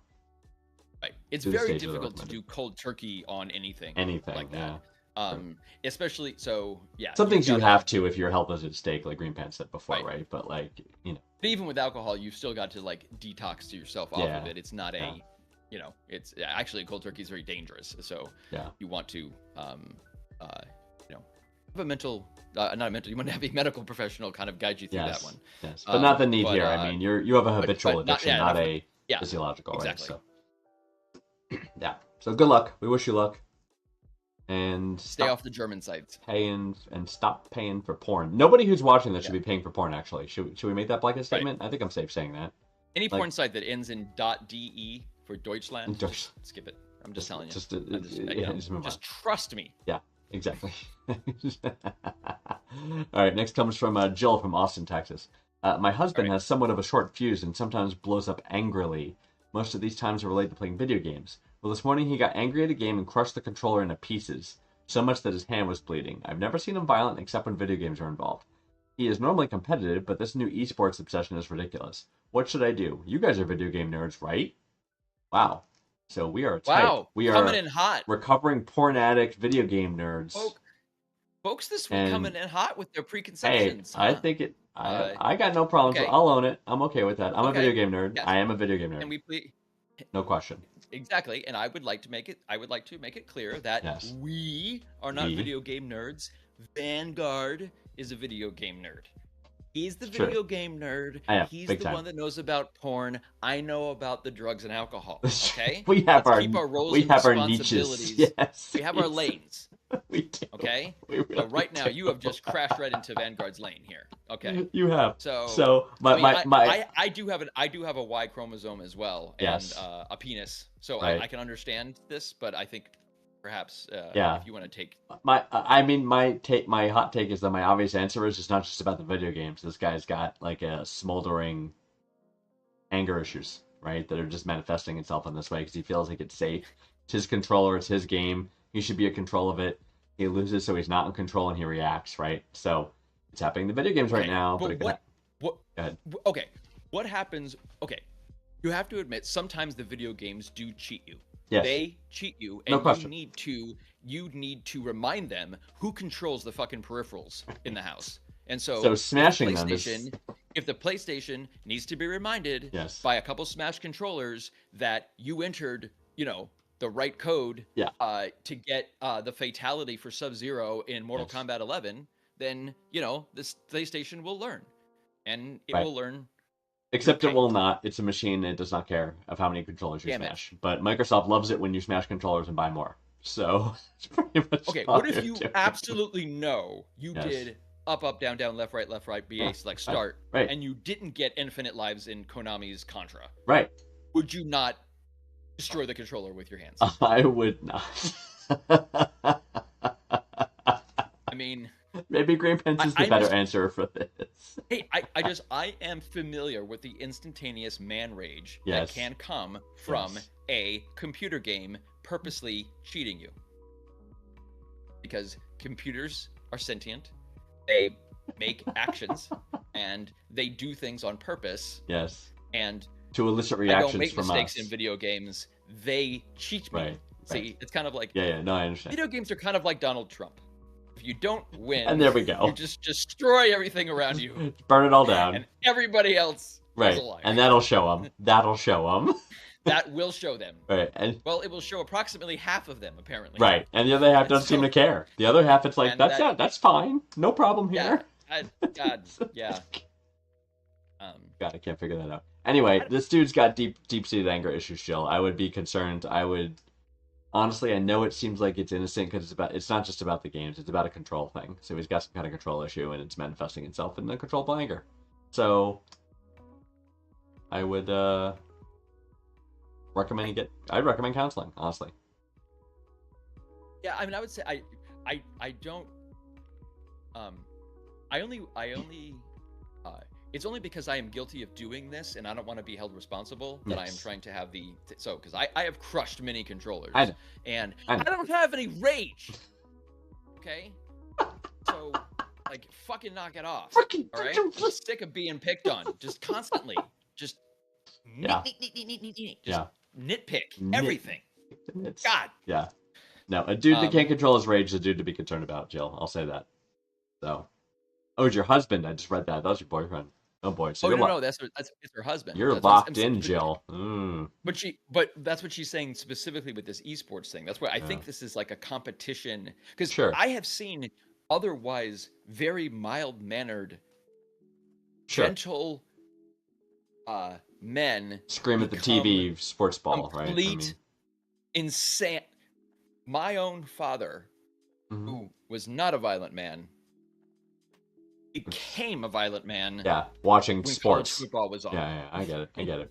Right. It's Do the very stages are difficult to recommended. do cold turkey on anything. anything, Like yeah. that. Especially so, yeah. Some things you gotta- have to if your health is at stake, like Green Pants said before, Right. right? But like, But even with alcohol, you've still got to like detox yourself off Yeah. of it. It's not it's actually cold turkey is very dangerous. So Yeah. you want to, have a mental, not a mental. You want to have a medical professional kind of guide you through yes, that one. yes. But not the need but, here. I mean, you have a habitual but not- addiction, yeah, not not- a yeah, physiological, exactly. right? So yeah. So good luck. We wish you luck. And Stay stop off the German sites. paying and stop paying for porn. Nobody who's watching this should be paying for porn. Actually, should we make that blanket statement? I think I'm safe saying that. Any Like- porn site that ends in .de for Deutschland, Deutsch- just skip it. I'm just telling you. Just, Just, move on. just trust me. Exactly. All right, next comes from Jill from Austin, Texas. My husband All right. has somewhat of a short fuse and sometimes blows up angrily. Most of these times are related to playing video games. Well, this morning he got angry at a game and crushed the controller into pieces, so much that his hand was bleeding. I've never seen him violent except when video games are involved. He is normally competitive, but this new esports obsession is ridiculous. What should I do? You guys are video game nerds, right? Wow. So we are tight. Wow, We coming are in hot. recovering porn addict video game nerds. Folks this week And- coming in hot with their Hey, preconceptions. I huh? think it. I got no problems. okay. I'll own it. I'm okay with that. I'm a Okay. video game nerd. Yes. I am a video game nerd. And we please, No question. exactly, and I would like to make it clear that Yes. we are not We. video game nerds. Vanguard is a video game nerd. He's the It's true. video game nerd. I am, He's big the time. one that knows about porn. I know about the drugs and alcohol. That's true. Okay? We have Let's keep our roles we and have our niches. responsibilities. Yes. We have our lanes. We do. Okay? We really But right now, do. you have just crashed right into Vanguard's lane here. Okay. You have. So, my I mean, my I do have a Y chromosome as well, and Yes. a penis. So Right. I can understand this, but I think perhaps Yeah. if you want to take my hot take is that my obvious answer is it's not just about the video games. This guy's got like a smoldering anger issues, right? That are just manifesting itself in this way because he feels like it's safe. It's his controller. It's his game. He should be in control of it. He loses, so he's not in control, and he reacts, right? So it's happening in the video games right Okay, now. but But it what Go ahead. okay, what happens? Okay, you have to admit sometimes the video games do cheat you. Yes. They cheat you, No and question. you need to remind them who controls the fucking peripherals in the house. And so, So smashing them is- PlayStation, if the PlayStation needs to be reminded Yes. by a couple Smash controllers that you entered, the right code Yeah. to get the fatality for Sub-Zero in Mortal Yes. Kombat 11, then, this PlayStation will learn. And it Right. will learn. Except it Okay. will not. It's a machine that does not care of how many controllers you Damn it. smash. But Microsoft loves it when you smash controllers and buy more. So it's pretty much Okay, all what if they're you doing. absolutely know you Yes. did up, down, left, right, BA, select, start, Right. and you didn't get infinite lives in Konami's Contra? Right. Would you not destroy the controller with your hands? I would not. I mean, Maybe Green Pants is the I better understand- answer for this. Hey, I am familiar with the instantaneous man rage Yes. that can come from Yes. a computer game purposely cheating you. Because computers are sentient, they make actions, and they do things on purpose. Yes. And To elicit I reactions don't make from mistakes us. in video games. They cheat me. Right. See, it's kind of like Yeah. No, I understand. video games are kind of like Donald Trump. If you don't win, And there we go. you just destroy everything around you, Burn it all down. and everybody else is Right. a liar. And that'll show them. That'll show them. That will show them. Right. And Well, it will show approximately half of them, apparently. right. And the other half And doesn't seem so- to care. The other half, it's like, and that's fine. No problem Yeah. here. God, yeah. God, I can't figure that out. Anyway, this dude's got deep-seated anger issues, Jill. I would be concerned. Honestly, I know it seems like it's innocent because it's not just about the games. It's about a control thing. So he's got some kind of control issue, and it's manifesting itself in the controllable anger. So I would I'd recommend counseling, honestly. Yeah, I mean, I would say I don't. I only. It's only because I am guilty of doing this, and I don't want to be held responsible that I am Yes. trying to have because I have crushed many controllers, I know. and I know. I don't have any rage. Okay, so like fucking knock it off. Freaking All right, I'm sick of being picked on, just constantly, just Yeah. just Yeah. nitpick Nit- everything. It's- God, Yeah. No, a dude that Um, can't control his rage is a dude to be concerned about, Jill. I'll say that. So, oh, it's your husband. I just read that. That was your boyfriend. Oh boy, so oh you're no, it's her husband. you're That's what I'm locked saying. in, Jill. Mm. But that's what she's saying specifically with this esports thing. That's why I think Yeah. this is like a competition, because Sure. I have seen otherwise very mild mannered, Sure. gentle men Scream at the become TV sports ball, right? I complete mean, insane. My own father, mhm. who was not a violent man, became a violent man Yeah, watching when college sports. football was on. Yeah, I get it.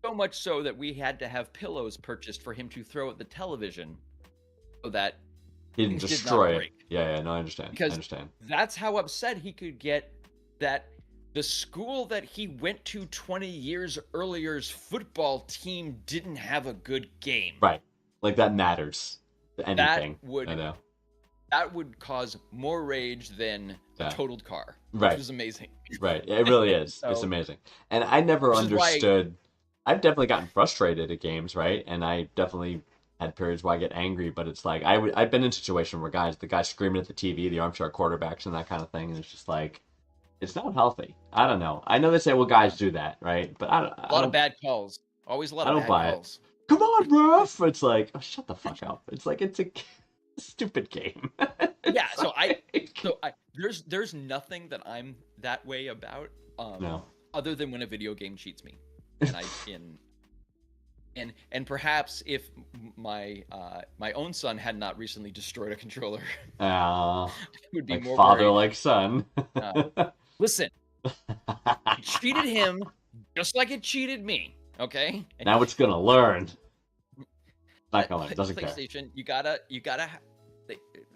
So much so that we had to have pillows purchased for him to throw at the television so that He didn't things did not destroy it. break. Yeah, no, I understand. Because- I understand. That's how upset he could get that the school that he went to 20 years earlier's football team didn't have a good game. Right. Like that matters. Anything. I know. That would cause more rage than Yeah. a totaled car, Right. which was amazing. Right. It really is. It's So- amazing. And I never Which is why- understood. I've definitely gotten frustrated at games, right? And I definitely had periods where I get angry, but it's like I've been in a situation where the guys screaming at the TV, the armchair quarterbacks and that kind of thing, and it's just like it's not healthy. I don't know. I know they say, well, guys do that, right? But I A lot of bad calls. Always a lot I of don't bad buy it. calls. Come on, ref! It's like, oh, shut the fuck up. It's like it's a stupid game. Yeah, so It's like- there's nothing that I'm that way about No. other than when a video game cheats me. And perhaps if my my own son had not recently destroyed a controller, I would be Like more father, worried. like son. Listen, it cheated him just like it cheated me. Okay. And Now it's gonna learn. Not gonna learn. Doesn't care. PlayStation,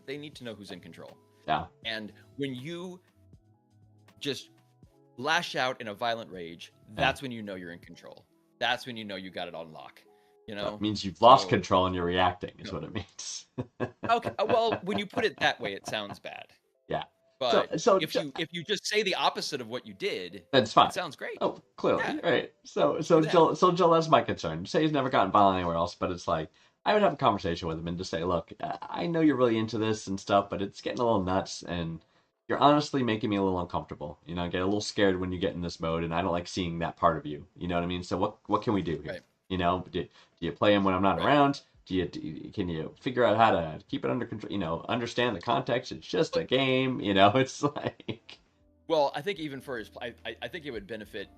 they need to know who's in control. Yeah. And when you just lash out in a violent rage, that's when you know you're in control. That's when you know you got it on lock. You know? That means you've lost So- control and you're reacting, is what it means. Okay. Well, when you put it that way, it sounds bad. Yeah. But So if you just say the opposite of what you did, that's fine. it sounds great. Oh, clearly, Yeah. right. So Yeah. Jill, that's my concern. Say he's never gotten violent anywhere else, but it's like I would have a conversation with him and just say, look, I know you're really into this and stuff, but it's getting a little nuts, and you're honestly making me a little uncomfortable. You know, I get a little scared when you get in this mode, and I don't like seeing that part of you. You know what I mean? So what can we do here? Right. You know, do you play him when I'm not Right. around? Can you figure out how to keep it under control? You know, understand the context. It's just a game. You know, it's like. Well, I think even for his, I think it would benefit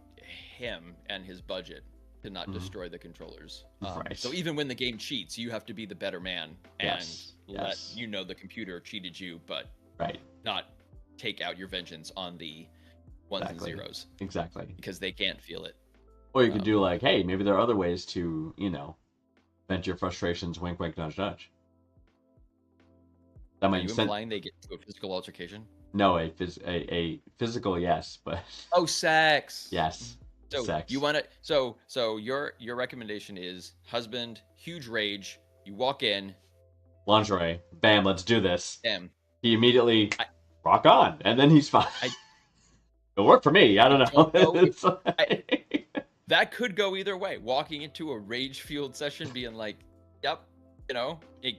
him and his budget to not destroy the controllers. Right. So even when the game cheats, you have to be the better man and Yes, let yes. you know the computer cheated you, but Right. not take out your vengeance on the ones Exactly. and zeros Exactly. because they can't feel it. Or you could do like, hey, maybe there are other ways to, you know, vent your frustrations. Wink, wink, nudge, nudge. That Are might you send. implying they get to a physical altercation? No, a physical yes, but Oh, sex. yes, So sex. you want to? So your recommendation is husband, huge rage. You walk in, Lingerie, bam, let's do this. damn. He immediately I- rock on, and then he's fine. I- It worked for me. I don't know. don't know if- It's like- That could go either way. Walking into a rage-fueled session, being like, "Yep, you know, it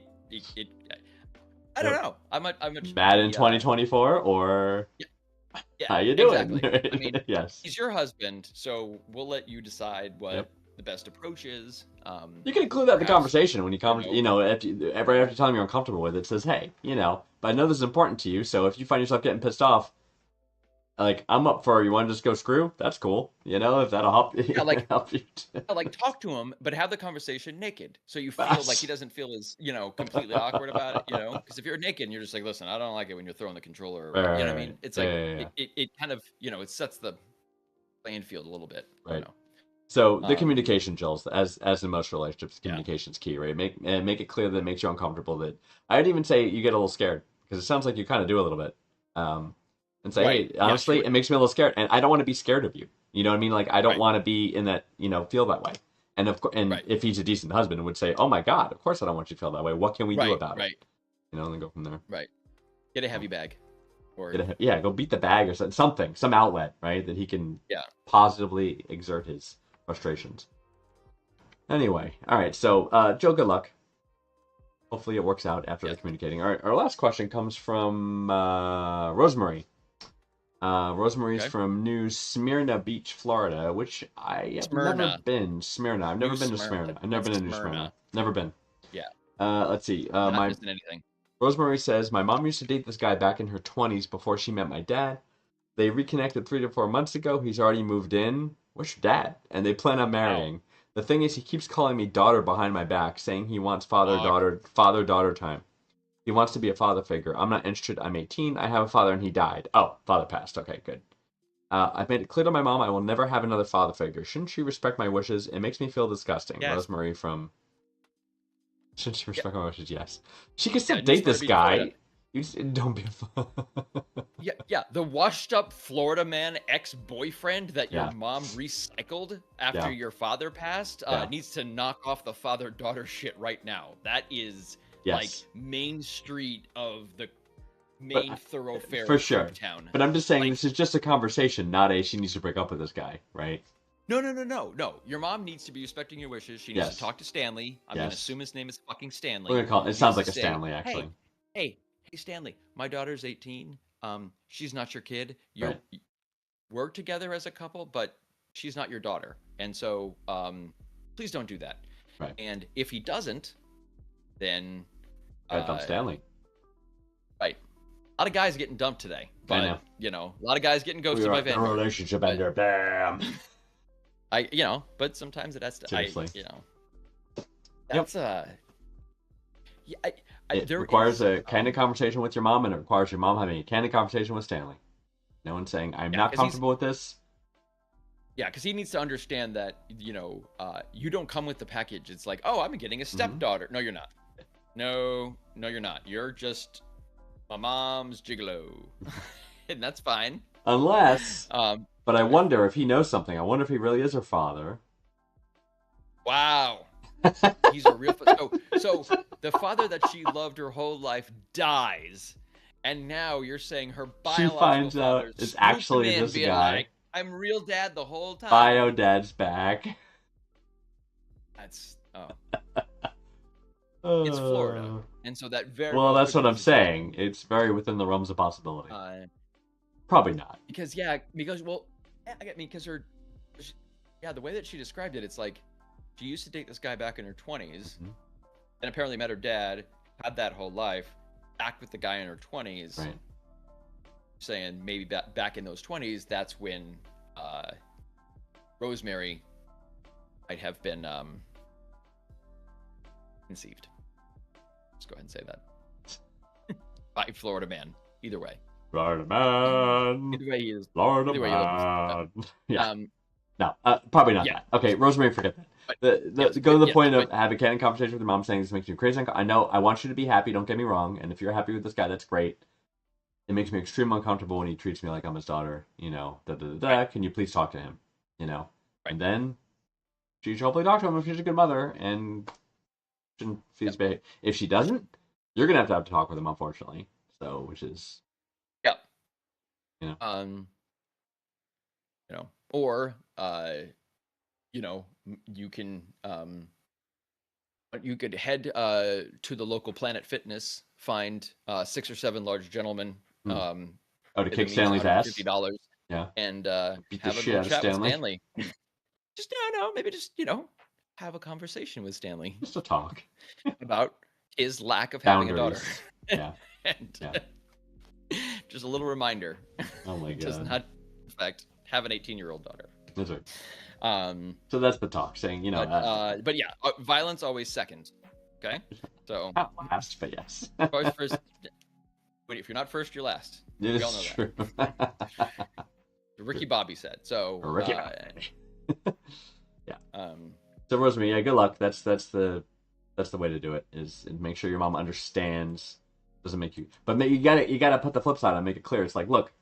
I don't know. I'm a Madden 2024 or yeah, how you doing? exactly. I mean, yes. he's your husband, so we'll let you decide what Yep. the best approach is. You can include that in the perhaps, conversation when you come. you know. You know, right after you tell him you're uncomfortable with it, says, "Hey, you know, but I know this is important to you. So if you find yourself getting pissed off, like I'm up for. You want to just go screw? That's cool. You know, if that'll help. Yeah, like- help you. Like talk to him, but have the conversation naked, so you feel like he doesn't feel as completely awkward about it. Because if you're naked and you're just like, listen, I don't like it when you're throwing the controller. Around. Right, You know what I right, mean? It's yeah, like yeah, yeah. It kind of it sets the playing field a little bit. Right. You know? So the Um, communication, Jules, as in most relationships, Yeah. communication's key, right? Make it clear that it makes you uncomfortable. That I'd even say you get a little scared because it sounds like you kind of do a little bit. And say, Right. hey, Yeah, honestly, sure. it makes me a little scared, and I don't want to be scared of you. You know what I mean? Like I don't Right. want to be in that, feel that way. And of course, Right. if he's a decent husband, would say, oh my God, of course I don't want you to feel that way. What can we do about right. it? And then go from there. Get a heavy bag, or Go beat the bag or something, some outlet, right, that he can Yeah. positively exert his frustrations. Anyway, all right. So, Joe, good luck. Hopefully, it works out after the communicating. All right, our last question comes from Rosemary. Rosemary's Okay. from New Smyrna Beach, Florida, which I have never Smyrna. been. Smyrna. I've never New been to Smyrna. Smyrna. I've never been to New Smyrna. Smyrna. Never been. Yeah. Let's see. not My missing anything. Rosemary says, my mom used to date this guy back in her 20s before she met my dad. They reconnected 3 to 4 months ago. He's already moved in. Where's your dad? And they plan on marrying. The thing is, he keeps calling me daughter behind my back, saying he wants father-daughter time. He wants to be a father figure. I'm not interested. I'm 18. I have a father and he died. Oh, father passed. Okay, good. I've made it clear to my mom I will never have another father figure. Shouldn't she respect my wishes? It makes me feel disgusting. Yes. Rosemary from... Shouldn't she respect my wishes? Yes. She can still Yeah, date this Smyrna Beach, guy. Florida. You just don't be Yeah. The washed-up Florida man ex-boyfriend that your Yeah. mom recycled after Yeah. your father passed Yeah. needs to knock off the father-daughter shit right now. That is Yes. like main street of the main thoroughfare for of sure. town. But I'm just saying Like- this is just a conversation, not a she needs to break up with this guy, right? No. Your mom needs to be respecting your wishes. She needs Yes. to talk to Stanley. I'm gonna Yes. assume his name is fucking Stanley. We're gonna call it. It She sounds needs like to a say, Stanley, actually. Hey, Stanley, my daughter's 18. She's not your kid. You Right. work together as a couple, but she's not your daughter. And so, please don't do that. Right. And if he doesn't, then Gotta dump Stanley. right. A lot of guys getting dumped today, but know. a lot of guys getting ghosted by a Vanguard. relationship ender. Bam. But sometimes it has to. Seriously. That's It there requires is, a candid conversation with your mom, and it requires your mom having a candid conversation with Stanley. No one saying, I'm Yeah, not 'cause he's- comfortable with this. Yeah, because he needs to understand that you don't come with the package. It's like, oh, I'm getting a Mm-hmm. stepdaughter. No, you're not. No, you're not. You're just my mom's gigolo, and that's fine. Unless, Um, but I wonder if he knows something. I wonder if he really is her father. wow, he's a real. So the father that she loved her whole life dies, and now you're saying her biological finds out father it's swooped actually in this being guy. like, I'm real dad the whole time. Bio dad's back. That's It's Florida. Uh, and so that very Well, that's could what I'm be- saying. It's very within the realms of possibility. Probably not. Because the way that she described it, it's like she used to date this guy back in her 20s, Mhm. and apparently met her dad, had that whole life, back with the guy in her 20s, Right. saying maybe back in those 20s, that's when Rosemary might have been conceived. Let's go ahead and say that. By Florida man. Either way. Florida man. Either way he is. Florida Either way, man. Yeah. Um, No, probably not yeah. that. Okay, Rosemary, forget that. But- yes, Go to the yes, point of but- having a candid conversation with your mom saying this makes you crazy. I know, I want you to be happy, don't get me wrong. And if you're happy with this guy, that's great. it makes me extremely uncomfortable when he treats me like I'm his daughter. You know, da da da da. Can you please talk to him? You know, and then she should hopefully talk to him if she's a good mother and shouldn't see his behavior. If she doesn't, you're gonna have to talk with him, unfortunately. So, which is Yeah. you know, or you can you could head to the local Planet Fitness, find 6 or 7 large gentlemen. to with kick a means Stanley's ass. $150, Yeah, and beat the have a shit little out of chat with Stanley. Stanley. Just maybe just have a conversation with Stanley Just to talk. about his lack of having a daughter. Yeah. And Yeah. just a little reminder. Oh my Does god. not, in fact, have an 18-year-old daughter. That's right. Um, So that's the talk, saying but yeah, violence always second. Okay, so not last, but yes. always first. Wait, if you're not first, you're last. It We is all know true. that. Ricky Bobby said so. Ricky. Um, So Rosemary, yeah, good luck. That's the way to do it. Is make sure your mom understands. Doesn't make you, but you gotta put the flip side on. Make it clear. It's like, look,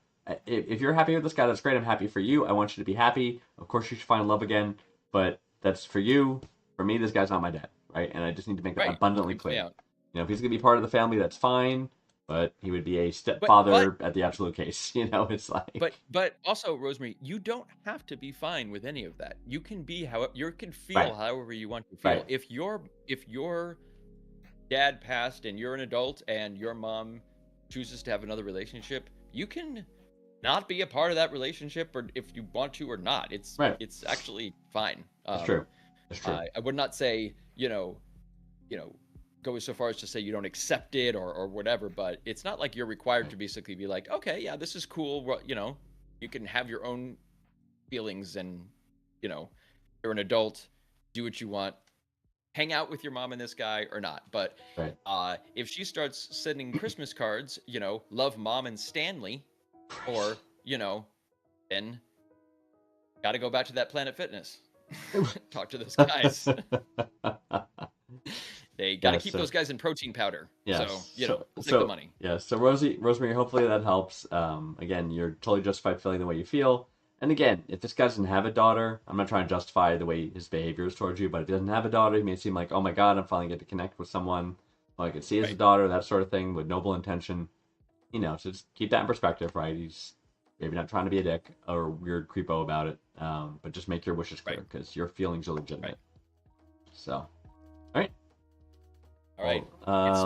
if you're happy with this guy, that's great. I'm happy for you. I want you to be happy. Of course, you should find love again. But that's for you. For me, this guy's not my dad, right? And I just need to make that Right. abundantly clear. Yeah. If he's gonna be part of the family, that's fine. But he would be a stepfather at the absolute case. It's like. But also, Rosemary, you don't have to be fine with any of that. You can be you can feel Right. however you want to feel. Right. If your dad passed and you're an adult and your mom chooses to have another relationship, you can not be a part of that relationship, or if you want to or not. It's Right. it's actually fine. That's true. That's true. I would not say go so far as to say you don't accept it or whatever, but it's not like you're required to basically be like, okay, yeah, this is cool. Well, you can have your own feelings and you're an adult, do what you want, hang out with your mom and this guy or not. But Right. If she starts sending Christmas cards, love Mom and Stanley, or then got to go back to that Planet Fitness, talk to those guys. They got to keep those guys in protein powder. Yeah. So take the money. Yeah. So Rosemary, hopefully that helps. Again, you're totally justified feeling the way you feel. And again, if this guy doesn't have a daughter, I'm not trying to justify the way his behavior is towards you, but if he doesn't have a daughter, he may seem like, oh my god, I'm finally getting to connect with someone who I can see as a daughter, that sort of thing, with noble intention. So just keep that in perspective, right? He's maybe not trying to be a dick or a weird creepo about it, but just make your wishes clear because your feelings are legitimate. Right. So, all right. All right.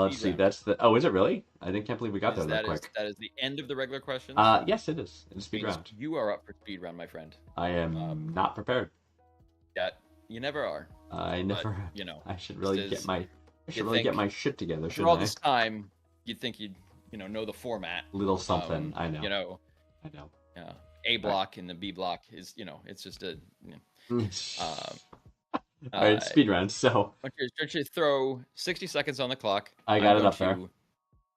Let's see. That's the. Oh, is it really? I can't believe we got there that quick. That is the end of the regular questions. Yes, it is. It's speed round. You are up for speed round, my friend. I am not prepared. Yeah, you never are. I never. But, I should really get my. I should really get my shit together. For all this time, you'd think you'd know the format. Little something. I know. I know. Yeah. A block and the B block is it's just a. All right, speed round. So I want you to throw 60 seconds on the clock. I got it up there.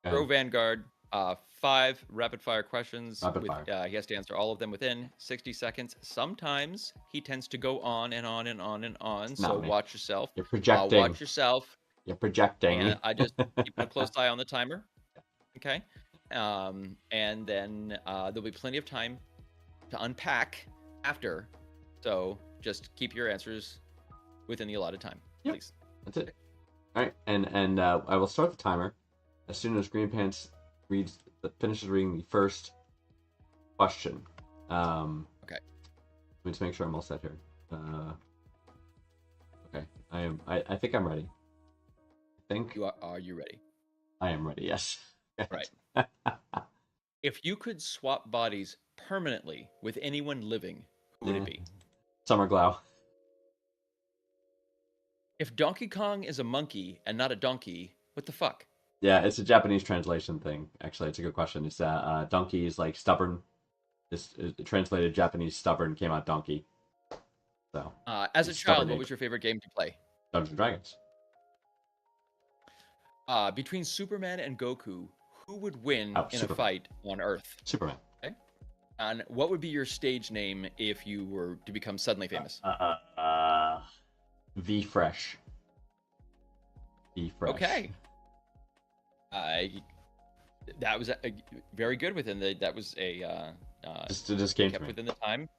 Throw Vanguard 5 rapid fire questions. Rapid fire. He has to answer all of them within 60 seconds. Sometimes he tends to go on and on and on and on. So watch yourself. You're projecting. Watch yourself. You're projecting. And I just keep a close eye on the timer. Okay. And then there'll be plenty of time to unpack after. So just keep your answers within the allotted time, please. That's it. All right, and I will start the timer as soon as Green Pants finishes reading the first question. Okay. Let me just make sure I'm all set here. Okay, I think I'm ready. I think. Are you ready? I am ready. Yes. Right. If you could swap bodies permanently with anyone living, who would it be? Summer Glau. If Donkey Kong is a monkey and not a donkey, what the fuck? Yeah, it's a Japanese translation thing. Actually, it's a good question. It's donkey is like stubborn. This translated Japanese stubborn came out donkey. So. As a child, what was your favorite game to play? Dungeons and Dragons. Between Superman and Goku, who would win in Superman. a fight on Earth? Superman. Okay. And what would be your stage name if you were to become suddenly famous? V Fresh. V Fresh. Okay. that was very good within the. That was a Just came to kept me. within the time.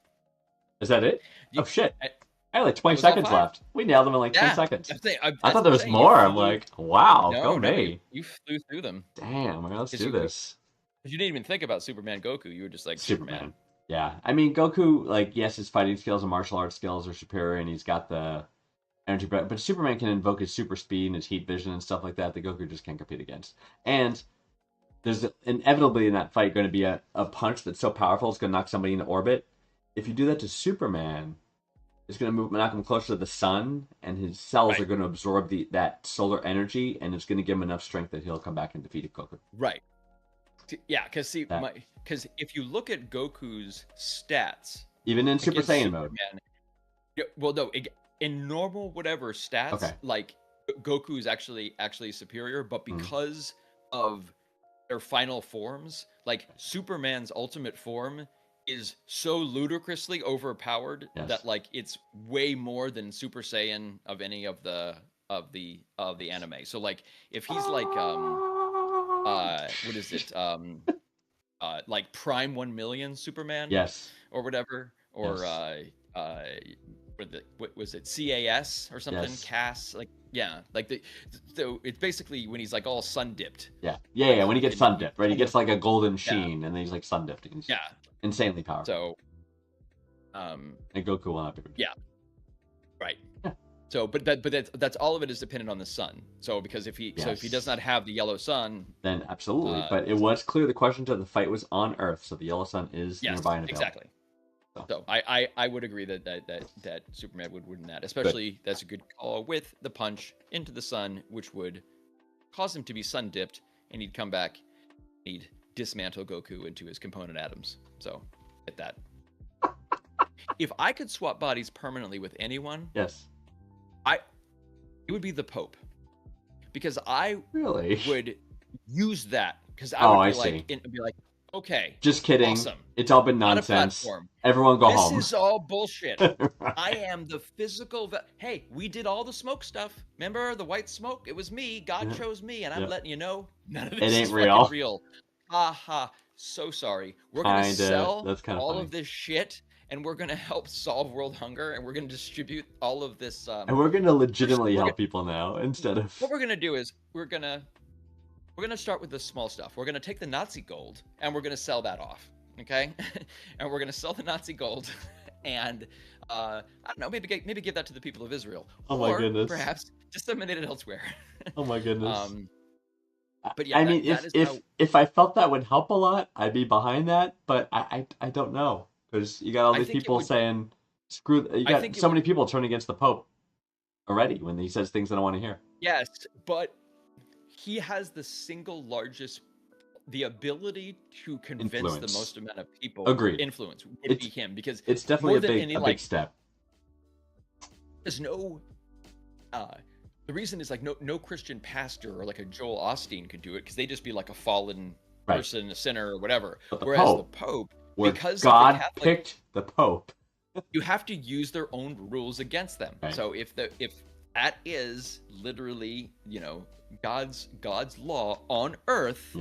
Is that it? You- Oh shit! I- I had like 20 was all seconds 5. left. We nailed them in like 10 Yeah, seconds. I I thought there was more. I'm like, wow, go no, me. you flew through them. Damn, let's 'Cause do you- this. You didn't even think about Superman Goku. You were just like Superman. Yeah, I mean Goku, like, yes, his fighting skills and martial arts skills are superior, and he's got the energy, but Superman can invoke his super speed and his heat vision and stuff like that Goku just can't compete against. And there's inevitably in that fight going to be a punch that's so powerful it's going to knock somebody into orbit. If you do that to Superman, it's going to knock him closer to the sun, and his cells are going to absorb that solar energy, and it's going to give him enough strength that he'll come back and defeat Goku. Right. Yeah, because if you look at Goku's stats, even in Super against Saiyan mode. Superman, yeah, well, no, in normal whatever stats, like Goku is actually superior, but because of their final forms, like Superman's ultimate form is so ludicrously overpowered that like it's way more than Super Saiyan of any of the anime. So like if he's like what is it like Prime 1 million Superman, or whatever, or what was it, CAS or something, CAS, like so it's basically when he's like all sun dipped. Yeah, when he gets sun dipped, right? He gets like a golden sheen, and then he's like sun dipped. Insanely powerful. So, and Goku will not be. Right. So, but that's all of it is dependent on the sun. So because if he does not have the yellow sun, then absolutely. But it was clear the question to the fight was on Earth, so the yellow sun is nearby and available. Exactly. So I would agree that Superman would win that. Especially that's a good call with the punch into the sun, which would cause him to be sun dipped, and he'd come back, he'd dismantle Goku into his component atoms. So get that. If I could swap bodies permanently with anyone, it would be the Pope, because I would use that because I would be like, okay, just kidding. Awesome. It's all been nonsense. Everyone go home. This is all bullshit. I am the physical. Hey, we did all the smoke stuff. Remember the white smoke? It was me. God chose me, and I'm letting you know none of this is real. Ha ha. So sorry. We're gonna sell all of this shit, and we're gonna help solve world hunger, and we're gonna distribute all of this. And we're gonna legitimately help people now instead of. What we're gonna do is we're gonna start with the small stuff. We're gonna take the Nazi gold, and we're gonna sell that off. Okay, and we're gonna sell the Nazi gold, and I don't know, maybe give that to the people of Israel. Oh my goodness. Perhaps disseminate it elsewhere. Oh my goodness. But yeah, I mean, if I felt that would help a lot, I'd be behind that. But I don't know, because you got all these people saying screw. You got so many people turning against the Pope already when he says things I don't want to hear. Yes, but he has the single largest, the ability to convince the most amount of people. Agreed. Influence would be him, because it's definitely a big step. There's no. The reason is like no Christian pastor or like a Joel Osteen could do it, because they just be like a fallen person, a sinner or whatever. Whereas the Pope, because God picked the Pope, you have to use their own rules against them. Right. So if that is literally, God's law on earth,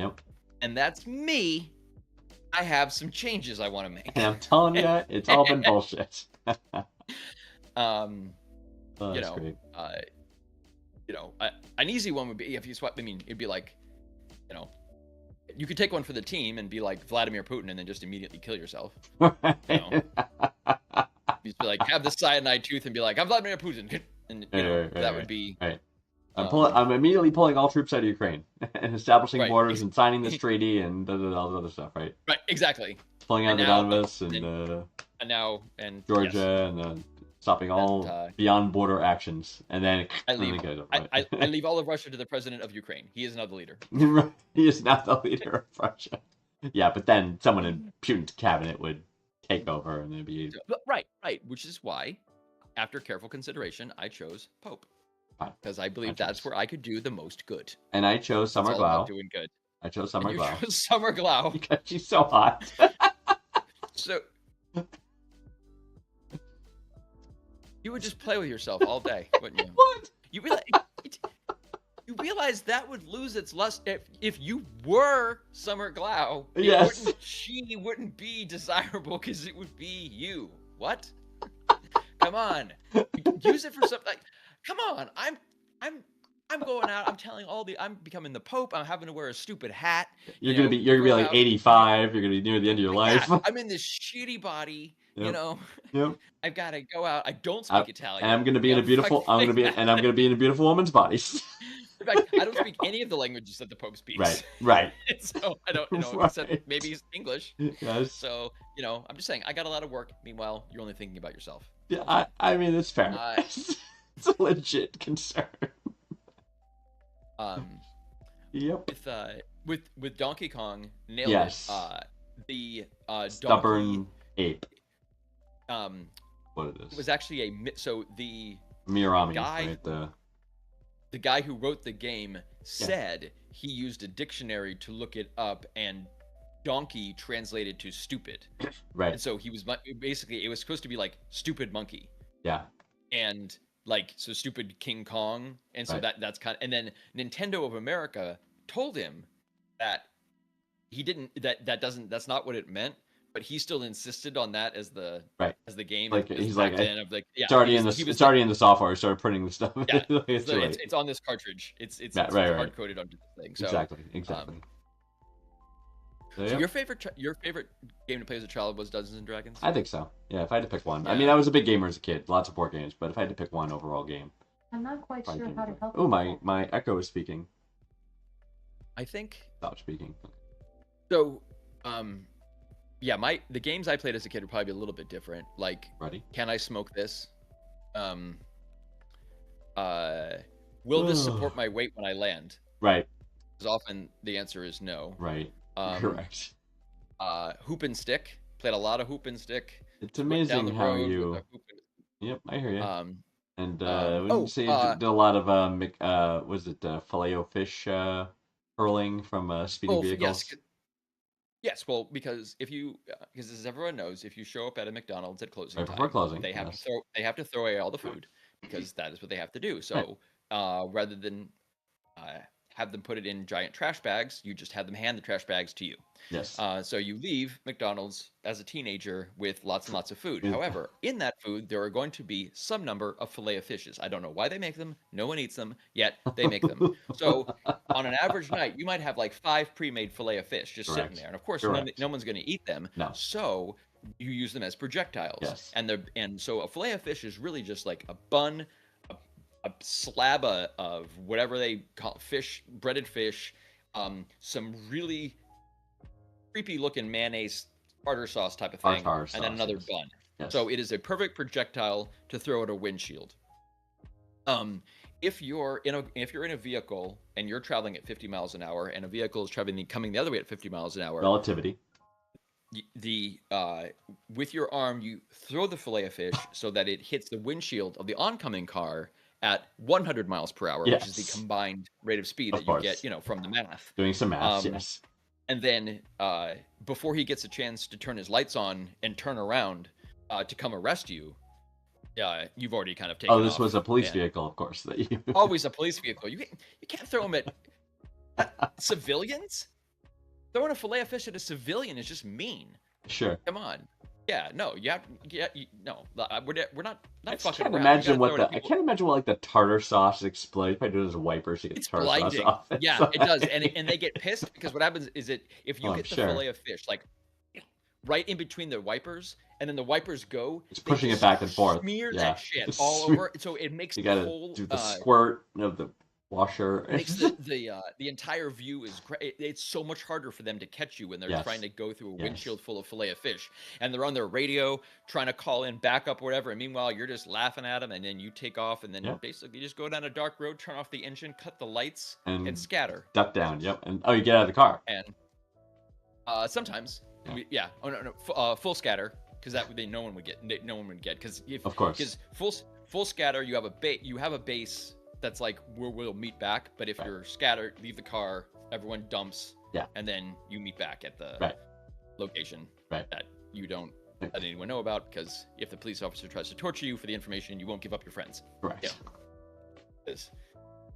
and that's me, I have some changes I want to make. And I'm telling you, it's all been bullshit. Great. An easy one would be if you swap. I mean, it'd be like, you could take one for the team and be like Vladimir Putin, and then just immediately kill yourself. You'd be like, have the cyanide tooth and be like, I'm Vladimir Putin, and that would be. Right. I'm immediately pulling all troops out of Ukraine and establishing borders and signing this treaty and all the other stuff. Right. Right. Exactly. Pulling out the Donbass and Georgia and stopping all beyond border actions, and then I leave all of Russia to the president of Ukraine. He is now the leader. He is not the leader of Russia. Yeah, but then someone in Putin's cabinet would take over, and it'd be right. Which is why, after careful consideration, I chose Pope, because I believe that's where I could do the most good. And I chose Summer Glau. Doing good. I chose Summer Glau. You chose Summer Glau because she's so hot. So. You would just play with yourself all day, wouldn't you? What? You You realize that would lose its lust if you were Summer Glau. Yes. She wouldn't be desirable because it would be you. What? Come on, use it for something. Like, come on, I'm going out. I'm telling I'm becoming the Pope. I'm having to wear a stupid hat. You're gonna be like 85. You're gonna be near the end of your life. I'm in this shitty body. Yep. You know, Yep. I've got to go out. I don't speak Italian. I'm gonna be in a beautiful. I'm gonna be in a beautiful woman's body. In fact, I don't speak any of the languages that the Pope speaks. Right. So I don't, Right. except maybe he's English. Yes. So, I'm just saying, I got a lot of work. Meanwhile, you're only thinking about yourself. Yeah, I mean, it's fair. It's a legit concern. Yep. With Donkey Kong, nailed Yes. it. The Stubborn donkey, ape. What it is? It was actually the Miurami, guy, right? The guy who wrote the game said he used a dictionary to look it up, and donkey translated to stupid. Right. And so he was basically, it was supposed to be like stupid monkey. Yeah. And like, so stupid King Kong. And so Right. that's kind of, and then Nintendo of America told him that he didn't, that's not what it meant, but he still insisted on that as the game. Like he's like, it's already in the software. Started printing the stuff. Yeah, it's it's on this cartridge. It's right. hard coded onto the thing. So exactly. So your favorite game to play as a child was Dungeons and Dragons? I think so. Yeah, if I had to pick one. Yeah. I mean, I was a big gamer as a kid. Lots of board games, but if I had to pick one overall game. I'm not quite sure how to help. Oh, my Echo is speaking. I think. Stop speaking. So, yeah, the games I played as a kid would probably be a little bit different. Like, Ready? Can I smoke this? Will this support my weight when I land? Right. Because often the answer is no. Right. Correct. Hoop and stick. Played a lot of hoop and stick. It's amazing how you. Yep, I hear you. And wouldn't you say you did a lot of was it Filet-O-Fish hurling from speeding vehicles? Yes, well, because as everyone knows, if you show up at a McDonald's at closing right time, before closing, they have to throw away all the food because that is what they have to do. So rather than have them put it in giant trash bags, you just have them hand the trash bags to you. Yes. So you leave McDonald's as a teenager with lots and lots of food. However, in that food, there are going to be some number of Filet-O-Fishes. I don't know why they make them. No one eats them, yet they make them. So on an average night, you might have like 5 pre-made Filet-O-Fish just sitting there. And of course, no one's going to eat them. No. So you use them as projectiles. Yes. And so a Filet-O-Fish is really just like a bun, a slab of whatever they call fish, breaded fish, some really creepy looking mayonnaise tartar sauce type of thing, and then another bun. Yes. So it is a perfect projectile to throw at a windshield. If you're in a vehicle and you're traveling at 50 miles an hour and a vehicle is coming the other way at 50 miles an hour, relativity. With your arm you throw the Filet-O-Fish so that it hits the windshield of the oncoming car at 100 miles per hour, which is the combined rate of speed that you get, from the math. Doing some math, yes. And then before he gets a chance to turn his lights on and turn around to come arrest you, you've already kind of taken off. Oh, this was a police vehicle, of course. Always a police vehicle. You can't throw them at civilians. Throwing a Filet-O-Fish at a civilian is just mean. Sure. Come on. Yeah, no, no. We're not I fucking can't around. imagine I can't imagine what like the tartar sauce explodes. If I do it as a wiper, so you get It's the tartar blinding. sauce off. Yeah, it does, and they get pissed because what happens is if you get the Filet-O-Fish like right in between the wipers, and then the wipers go, it's pushing it back and forth. Smear that shit all over, so it makes you gotta do the squirt of the washer. Makes the entire view is great. It's so much harder for them to catch you when they're trying to go through a windshield full of Filet-O-Fish, and they're on their radio trying to call in backup or whatever. And meanwhile, you're just laughing at them, and then you take off, and then basically just go down a dark road, turn off the engine, cut the lights, and scatter. Duck down. Yep. And you get out of the car. And sometimes, full scatter, because that way no one would get because full scatter, you have a base. That's like where we'll meet back, but if you're scattered, leave the car, everyone dumps, and then you meet back at the location that you don't let anyone know about, because if the police officer tries to torture you for the information, you won't give up your friends. Correct.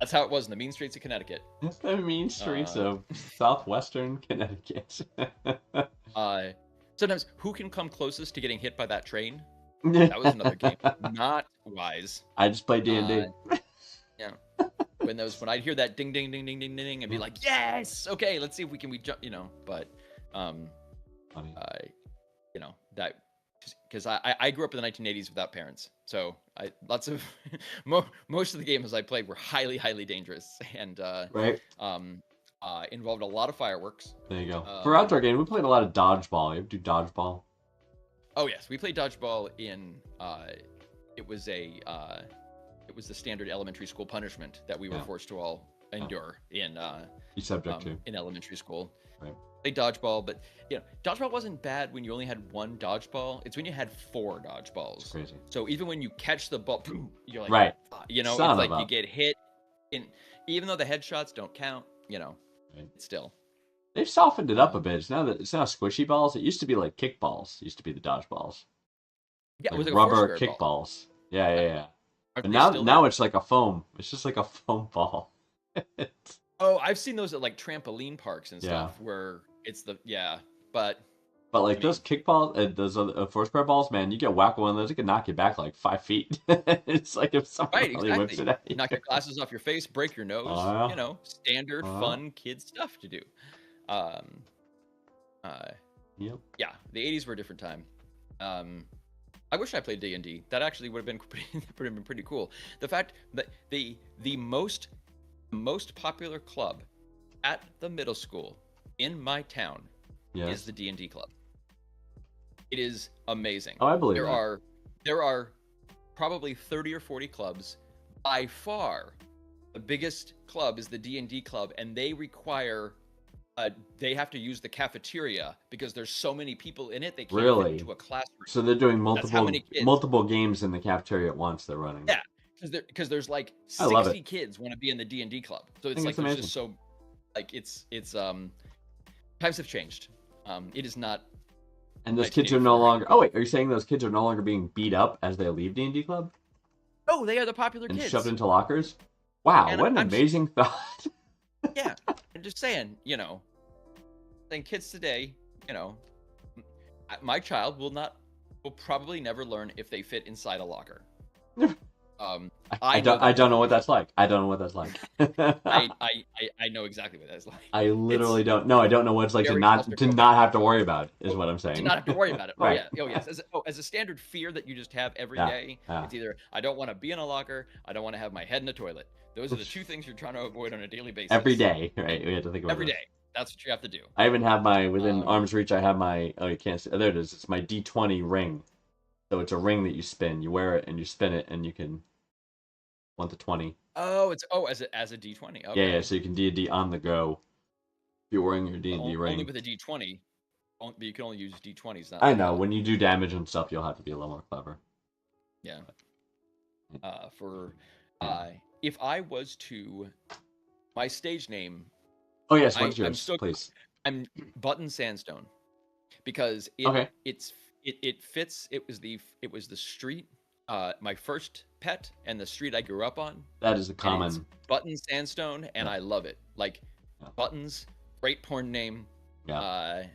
That's how it was in the mean streets of Connecticut. It's the mean streets Uh, of southwestern Connecticut. Sometimes who can come closest to getting hit by that train? That was another game. Not wise. I just played D&D. Yeah. When I'd hear that ding ding ding ding ding ding and be like, yes, okay, let's see if we jump, but Funny. that because I grew up in the 1980s without parents, so lots of most of the games I played were highly dangerous and Right? involved a lot of fireworks. There you go. For outdoor game, we played a lot of dodgeball. You ever do dodgeball? Oh yes, we played dodgeball in it was the standard elementary school punishment that we were forced to all endure in You subject to. in elementary school. Right. Played dodgeball, but dodgeball wasn't bad when you only had one dodgeball. It's when you had 4 dodgeballs. It's crazy. So even when you catch the ball, you're like, Right. it's Son like of a- you get hit. Even though the headshots don't count, Right. still. They've softened it up a bit. It's now squishy balls. It used to be like kickballs. Used to be the dodgeballs. Yeah, it Like was like a rubber Foursquare ball. kickballs. Yeah. Are But they now still now there? it's like a foam. It's just like a foam ball. Oh, I've seen those at like trampoline parks and Yeah. stuff where it's but But like I those kickballs, those other Foursquare balls, man, you get whack one of those, it can knock you back like 5 feet. It's like if someone right, really whips exactly. it at you. Knock your glasses off your face, break your nose. Standard fun kid stuff to do. Yep. Yeah, the 80s were a different time. I wish I played D&D. That actually would have been pretty cool. The fact that the most popular club at the middle school in my town Yes. is the D&D club. It is amazing. Oh, I believe There are probably 30 or 40 clubs. By far, the biggest club is the D&D club, and they require they have to use the cafeteria because there's so many people in it they can't Really? fit into a classroom. So they're doing That's how many kids. multiple games in the cafeteria at once. They're running. Yeah, because there's like I love 60 it. kids want to be in the D&D club. So it's think like it's there's amazing. just so like it's times have changed. It is not. And those kids are no 1984. longer. Oh wait, are you saying those kids are no longer being beat up as they leave D&D club Oh, they are the popular and kids. shoved into lockers? Wow, And what an I'm- amazing thought. Yeah, I'm just saying, saying kids today, my child will probably never learn if they fit inside a locker. I don't know what that's like. I don't know what that's like. I know exactly what that's like. I literally don't. No, I don't know what it's like to very not claustrophobic. have to worry about it, is what I'm To saying. not have to worry about it. Oh Right. yeah. Oh yes. As a standard fear that you just have every Yeah, day. yeah. It's either I don't want to be in a locker, I don't want to have my head in a toilet. Those are the two things you're trying to avoid on a daily basis. Every day, right? We have to think about Every this. day. That's what you have to do. I even have my within Um, arm's reach. I have my you can't see. Oh, there it is. It's my D20 ring. So it's a ring that you spin. You wear it and you spin it, and you can 1 to 20. Oh, it's as a D20. Okay. Yeah. So you can D&D on the go. If you're wearing your D&D Only ring. with a D20. But you can only use D20s. Not I like know. that. When you do damage and stuff, you'll have to be a little more clever. Yeah. If I was to, my stage name, Oh yes, what's I'm yours, so- please? I'm Button Sandstone, because Okay. it fits. It was the street, my first pet, and the street I grew up on. That is a And it's common. Button Sandstone, and Yeah. I love it. Like Yeah. Buttons, great porn name. Yeah. Uh,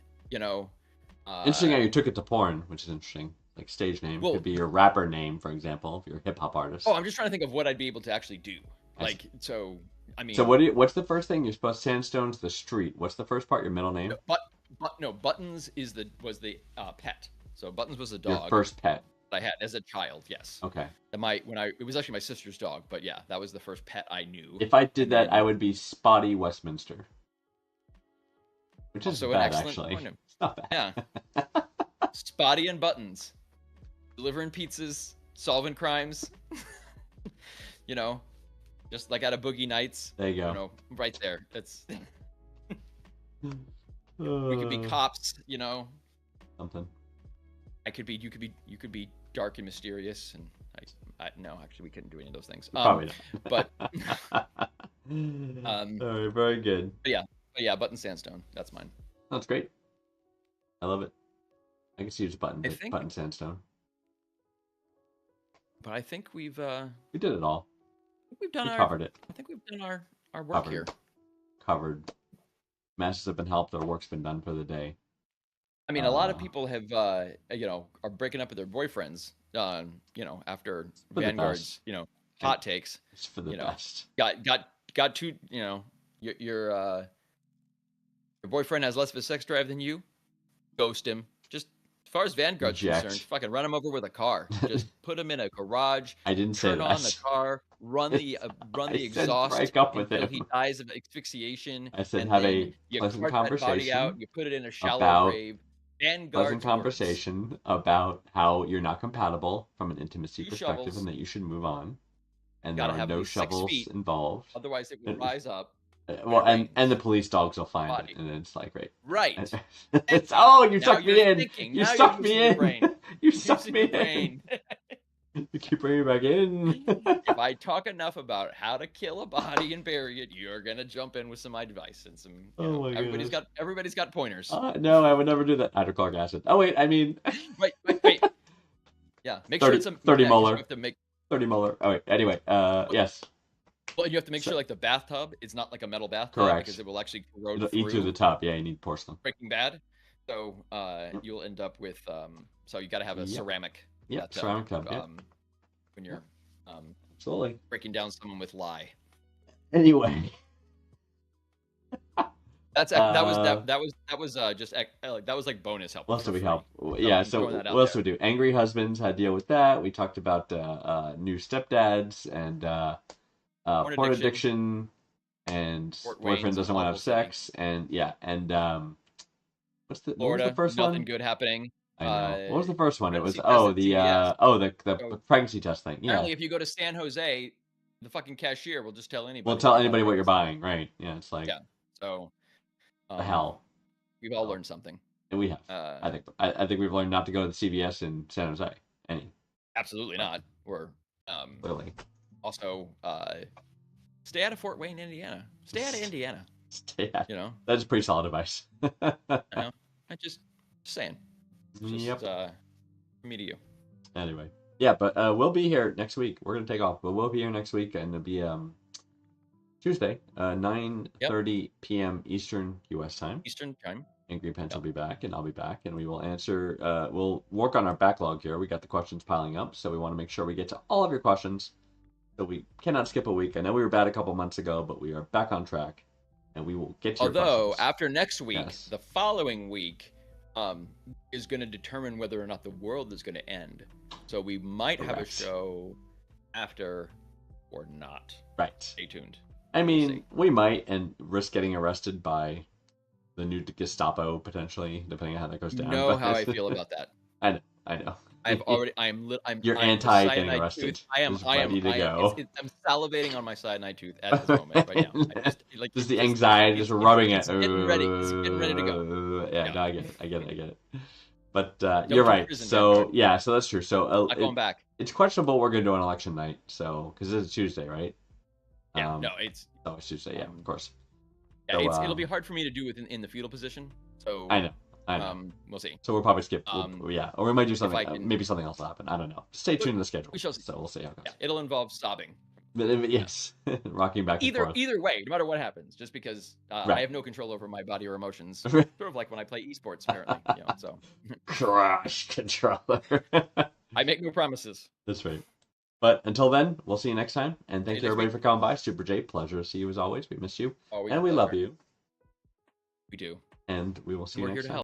Interesting how you took it to porn, which is interesting. Like stage name Well- could be your rapper name, for example, if you're a hip hop artist. Oh, I'm just trying to think of what I'd be able to actually do. I see. Like, so, I mean. So what's the first thing you're supposed? Sandstone's the street. What's the first part? Your middle name. No, Buttons was the pet. So Buttons was a Your dog first pet. that I had as a child. Yes. Okay. And it was actually my sister's dog, but yeah, that was the first pet I knew. If I did And that, then- I would be Spotty Westminster. Which is Also an bad, excellent actually. porn name. It's not bad. Yeah. Spotty and Buttons, delivering pizzas, solving crimes. Just like out of Boogie Nights. There you go. Right there. It's we We could be cops. something. You could be dark and mysterious, and no, actually, we couldn't do any of those things. Probably but not. All right, very good. But yeah, Button Sandstone. That's mine. That's great. I love it. I can see it's I think- button sandstone. But I think we've We did it all. we've done We our. covered it. I think we've done our work here. Covered. Masters have been helped. Their work's been done for the day. I mean, a lot of people have, are breaking up with their boyfriends, after For the Vanguard's, best. hot takes. It's for the You know, best. Got two, your boyfriend has less of a sex drive than you. Ghost him. Just as far as Vanguard's Reject. concerned, fucking run him over with a car. Just put him in a garage. I didn't say Turn that. on the car. Run the I said exhaust break up with until him. he dies of asphyxiation. I said and have then a you pleasant cart that body conversation out. You put it in a shallow about grave. Vanguard's pleasant words. conversation about how you're not compatible from an intimacy 2 perspective shovels. and that you should move on. And Gotta there are have at no least 6 shovels feet. involved. Otherwise, it will And- rise up. Well, it and the rains. police dogs will find Body. it, and it's like, right. Right. It's, oh, you Now sucked me you're in. thinking. You Now you're sucked me using your in. brain. You sucked Using me your in. brain. You keep bringing me back in. If I talk enough about how to kill a body and bury it, you're gonna jump in with some advice and some. Oh my Everybody's got pointers. No, I would never do that. Hydrochloric acid. Oh wait, I mean, Wait. Yeah, make 30 sure it's a 30 'cause molar. You have to make 30 molar. Oh wait, anyway, yes, well, you have to make So- sure like the bathtub is not like a metal bathtub Correct. because it will actually corrode it'll eat through the top. Yeah, you need porcelain. Breaking Bad. So you'll end up with so you got to have a Yep. ceramic. Yep, bathtub, ceramic tub. Yep, when you're absolutely. breaking down someone with lye. Anyway, That was just that was like bonus help. what else for do we free. help? Yeah, I'm so throwing that what out else do there. we do? Angry husbands had to deal with that. We talked about new stepdads and porn addiction, and Fort boyfriend Wayne's doesn't want to have awful city. sex, and what was Florida, the first nothing one? good happening. I know. What was the first one? It was pregnancy test at CVS. the So, pregnancy test thing. Yeah, Apparently, if you go to San Jose, the fucking cashier will just tell anybody. we'll tell about anybody what you're pregnancy. buying, right? Yeah, it's like Yeah. So, the hell. We've all learned something. And we have. I think we've learned not to go to the CVS in San Jose. Absolutely not. We're Clearly. also stay out of Fort Wayne, Indiana. Stay out of Indiana. Yeah, You know, that's a pretty solid advice. I just saying. Just, Yep. from me to you. Anyway, yeah, but we'll be here next week. We're gonna take off, but we'll be here next week, and it'll be Tuesday, 9:30 p.m. Eastern U.S. time. Eastern time. Angry Pants will be back, and I'll be back, and we will answer. We'll work on our backlog here. We got the questions piling up, so we want to make sure we get to all of your questions. So we cannot skip a week. I know we were bad a couple months ago, but we are back on track, and we will get to your Although questions. after next week, Yes. the following week is going to determine whether or not the world is going to end. So we might have a Correct. show after or not. Right. Stay tuned. I mean, see. we might and risk getting arrested by the new Gestapo potentially, depending on how that goes You down. know but- how I feel about that. I know. I'm You're I'm anti getting cyanide arrested. tooth. I am Just ready to go. I'm salivating on my cyanide tooth at this moment right now. I just, like, Just the it's- anxiety, it's- just rubbing it's it. getting ready. It's getting ready to go. Yeah, Yeah. no, I get it. But Go you're to right. prison, So Vanguard. yeah, so that's true. So Not going back. it's questionable we're gonna do on election night. So because it's Tuesday, right? Yeah, no, it's Oh, it's Tuesday. Yeah, of course. yeah, So, it'll be hard for me to do it in the fetal position. So I know. we'll see. So we'll probably skip. Yeah, or we might do something. I can- Maybe something else will happen. I don't know. Stay tuned to the schedule. We shall see. So we'll see how it goes. Yeah, it'll involve sobbing. But, yes, rocking back and forth. Either way, no matter what happens, just because Right. I have no control over my body or emotions. Sort of like when I play esports, apparently. So Crash controller. I make no promises. That's right. But until then, we'll see you next time. And thank See you you next everybody week. for coming by. Super J, pleasure to see you as always. We miss you. Always And a we love pleasure. you. We do. And we will see you We're here next to time. help.